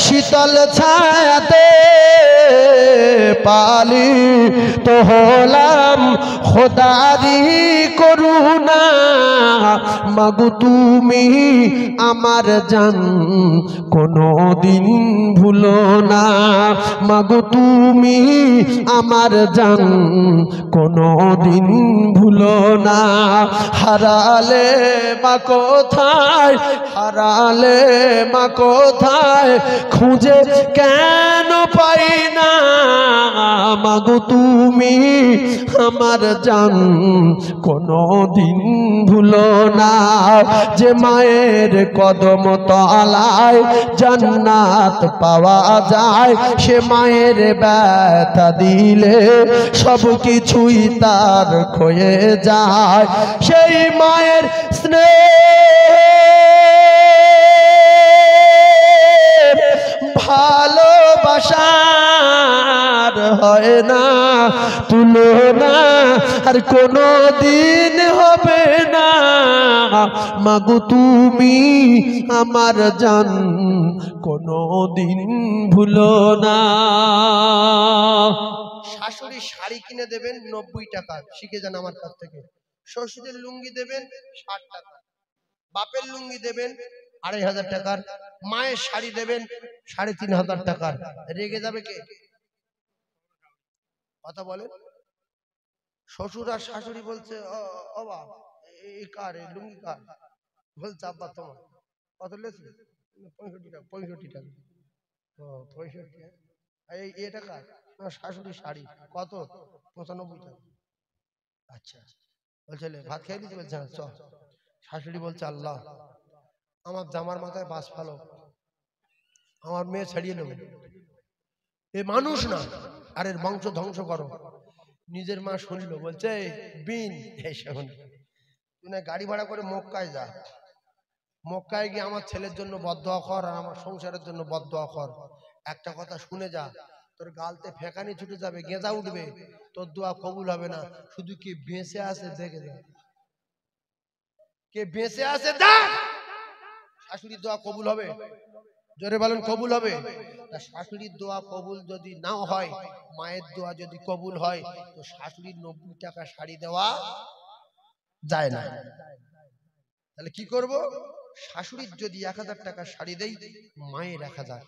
শীতল ছায়াতে পালিত হলাম খোদারি করুণা। মাগো তুমি আমার জান কোনদিন ভুলো না, মাগো তুমি আমার জান কোনদিন ভুলো না। হারালে মা কোথায়, হারালে মা কোথায়, খুঁজে কেন পাই না, মাগো তুমি আমার জান কোনদিন ভুলো না। যে মায়ের কদম তলায় জান্নাত পাওয়া যায়, সে মায়ের ব্যথা দিলে সব কিছুই তার ক্ষয়ে যায়। সেই মায়ের স্নেহ ভালোবাসার হয় না তুলনা, আর কোনো দিন হবে না। মাগো তুমি আমার জান কোনো দিন ভুলো না। শাশুড়ি শাড়ি কিনে দেবেন 90 টাকা, শিখে যান আমার কাছ থেকে। শ্বশুরের লুঙ্গি দেবেন 60 টাকা, বাপের লুঙ্গি দেবেন 2500 টাকার, মায়ের শাড়ি দেবেন 3500 টাকার। রেগে যাবে কে? কথা বলেন। শ্বশুর আর শাশুড়ি বলছে, ও বাপ, এই কার, এই লুঙ্গি কার? বলছে আব্বা তোমার। কত লেছে? 65 টাকা। 65 টাকা। ও 65, এই এটা কার? শাশুড়ি শাড়ি। কত? 95 টাকা। আচ্ছা, বলছে ভাত খেয়ে দিচ্ছি? বলছে চ। শাশুড়ি বলছে আল্লাহ, আমার জামার মাথায় বাস ফালো, আমার মেয়ে ছাড়িয়ে নেব। এ মানুষ না, আর এর বংশ ধ্বংস করো। নিজের মা শুনল, বলছে বিন, এই শোন, তুই না গাড়ি ভাড়া করে মক্কায় যা, মক্কায় গিয়ে আমার ছেলের জন্য বদদোয়া কর, আর আমার সংসারের জন্য বদদোয়া কর। একটা কথা শুনে যা, তোর গালতে ফেকানি ছুটে যাবে, গেঁজা উঠবে, তোর দোয়া কবুল হবে না। শুধু কি বেঁচে আছে দেখে যা, কে বেঁচে আছে দেখ, শাশুড়ির দোয়া কবুল হবে। জোরে বলেন কবুল হবে। তা শাশুড়ির দোয়া কবুল যদি নাও হয়, মায়ের দোয়া যদি কবুল হয়, তো শাশুড়ির 90 টাকা শাড়ি দেওয়া যায় না। তাহলে কি করব? শাশুড়ির যদি 1000 টাকা শাড়ি দেই, মায়ের 1000,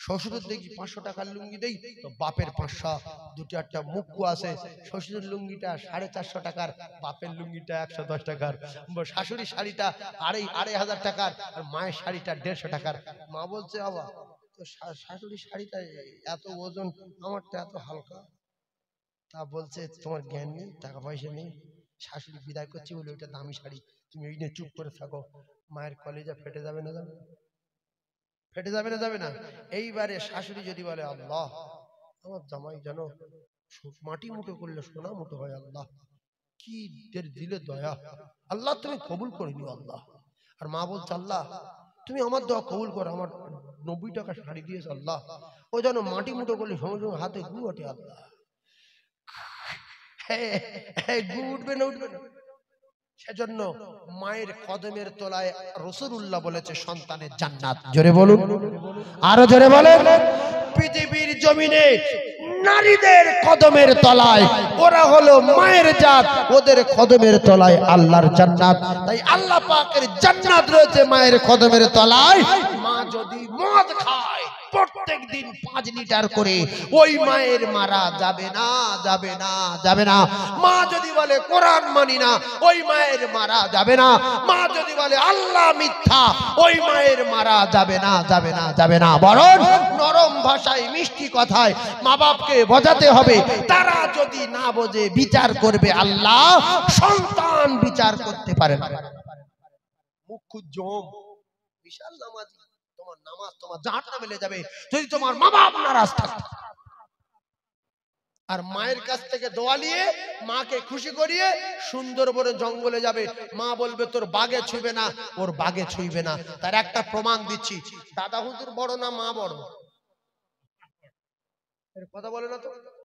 শ্বশুরের দেখি 500 টাকার লুঙ্গি দেই তো বাপের 500, দুটো একটা মুক্কু আছে, শ্বশুরের লুঙ্গিটা 450 টাকার, বাপের লুঙ্গিটা 110 টাকার, শাশুড়ির শাড়িটা 2500 টাকার, আর মায়ের শাড়িটা 150 টাকার। মা বলছে বাবা তো শাশুড়ির শাড়িটা এত ওজন, আমারটা এত হালকা। তা বলছে তোমার জ্ঞান নেই, টাকা পয়সা নেই, শাশুড়ি বিদায় করছি বলে ওইটা দামি শাড়ি, তুমি ওই নিয়ে চুপ করে থাকো। মায়ের কলেজা ফেটে যাবে না? যাবে ফেটে যাবে না? যাবে না? এইবারে শাশুড়ি যদি বলে আল্লাহ আমার জামাই যেন মাটি মুঠো করলে সোনা মুঠো হয়, আল্লাহ কি দিলে দয়া, আল্লাহ তুমি কবুল করে নিও আল্লাহ। আর মা বলছে আল্লাহ তুমি আমার দোয়া কবুল করো, আমার 90 টাকা শাড়ি দিয়েছ আল্লাহ, ও যেন মাটি মুঠো করলে সঙ্গে সঙ্গে হাতে গু ওঠে আল্লাহ। গু উঠবে না? উঠবে না? সেজন্য মায়ের কদমের তলায় রাসূলুল্লাহ বলেছে সন্তানের জান্নাত। জোরে বলুন, আরো জোরে বলেন। পৃথিবীর জমিনে নারীদের কদমের তলায়, ওরা হলো মায়ের জাত, ওদের কদমের তলায় আল্লাহর জান্নাত। তাই আল্লাহ পাকের জান্নাত রয়েছে মায়ের কদমের তলায়। মা যদি মদ খায় প্রত্যেক দিন 5 লিটার করে, ওই মায়ের মারা যাবে না, যাবে না, যাবে না। মা যদি বলে কোরআন মানি না, ওই মায়ের মারা যাবে না। মা যদি বলে আল্লাহ মিথ্যা, ওই মায়ের মারা যাবে না, যাবে না, যাবে না। বরং নরম ভাষায় মিষ্টি কথায় মা বাপকে বোঝাতে হবে। তারা যদি না বোঝে বিচার করবে আল্লাহ, সন্তান বিচার করতে পারে না। মুখ্য জম বিশাল নামাজি, তোমার নামাজ তোমার জাহান্নামে চলে যাবে যদি তোমার মা বাপ নারাজ থাকে। আর মায়ের কাছ থেকে দোয়া নিয়ে মাকে খুশি করিয়ে সুন্দরবনে জঙ্গলে যাবে, মা বলবে তোর বাগে ছুঁবে না, ওর বাগে ছুঁইবে না। তার একটা প্রমাণ দিচ্ছি, দাদা হুজুর বড় না মা বড়? কথা বলে না তো।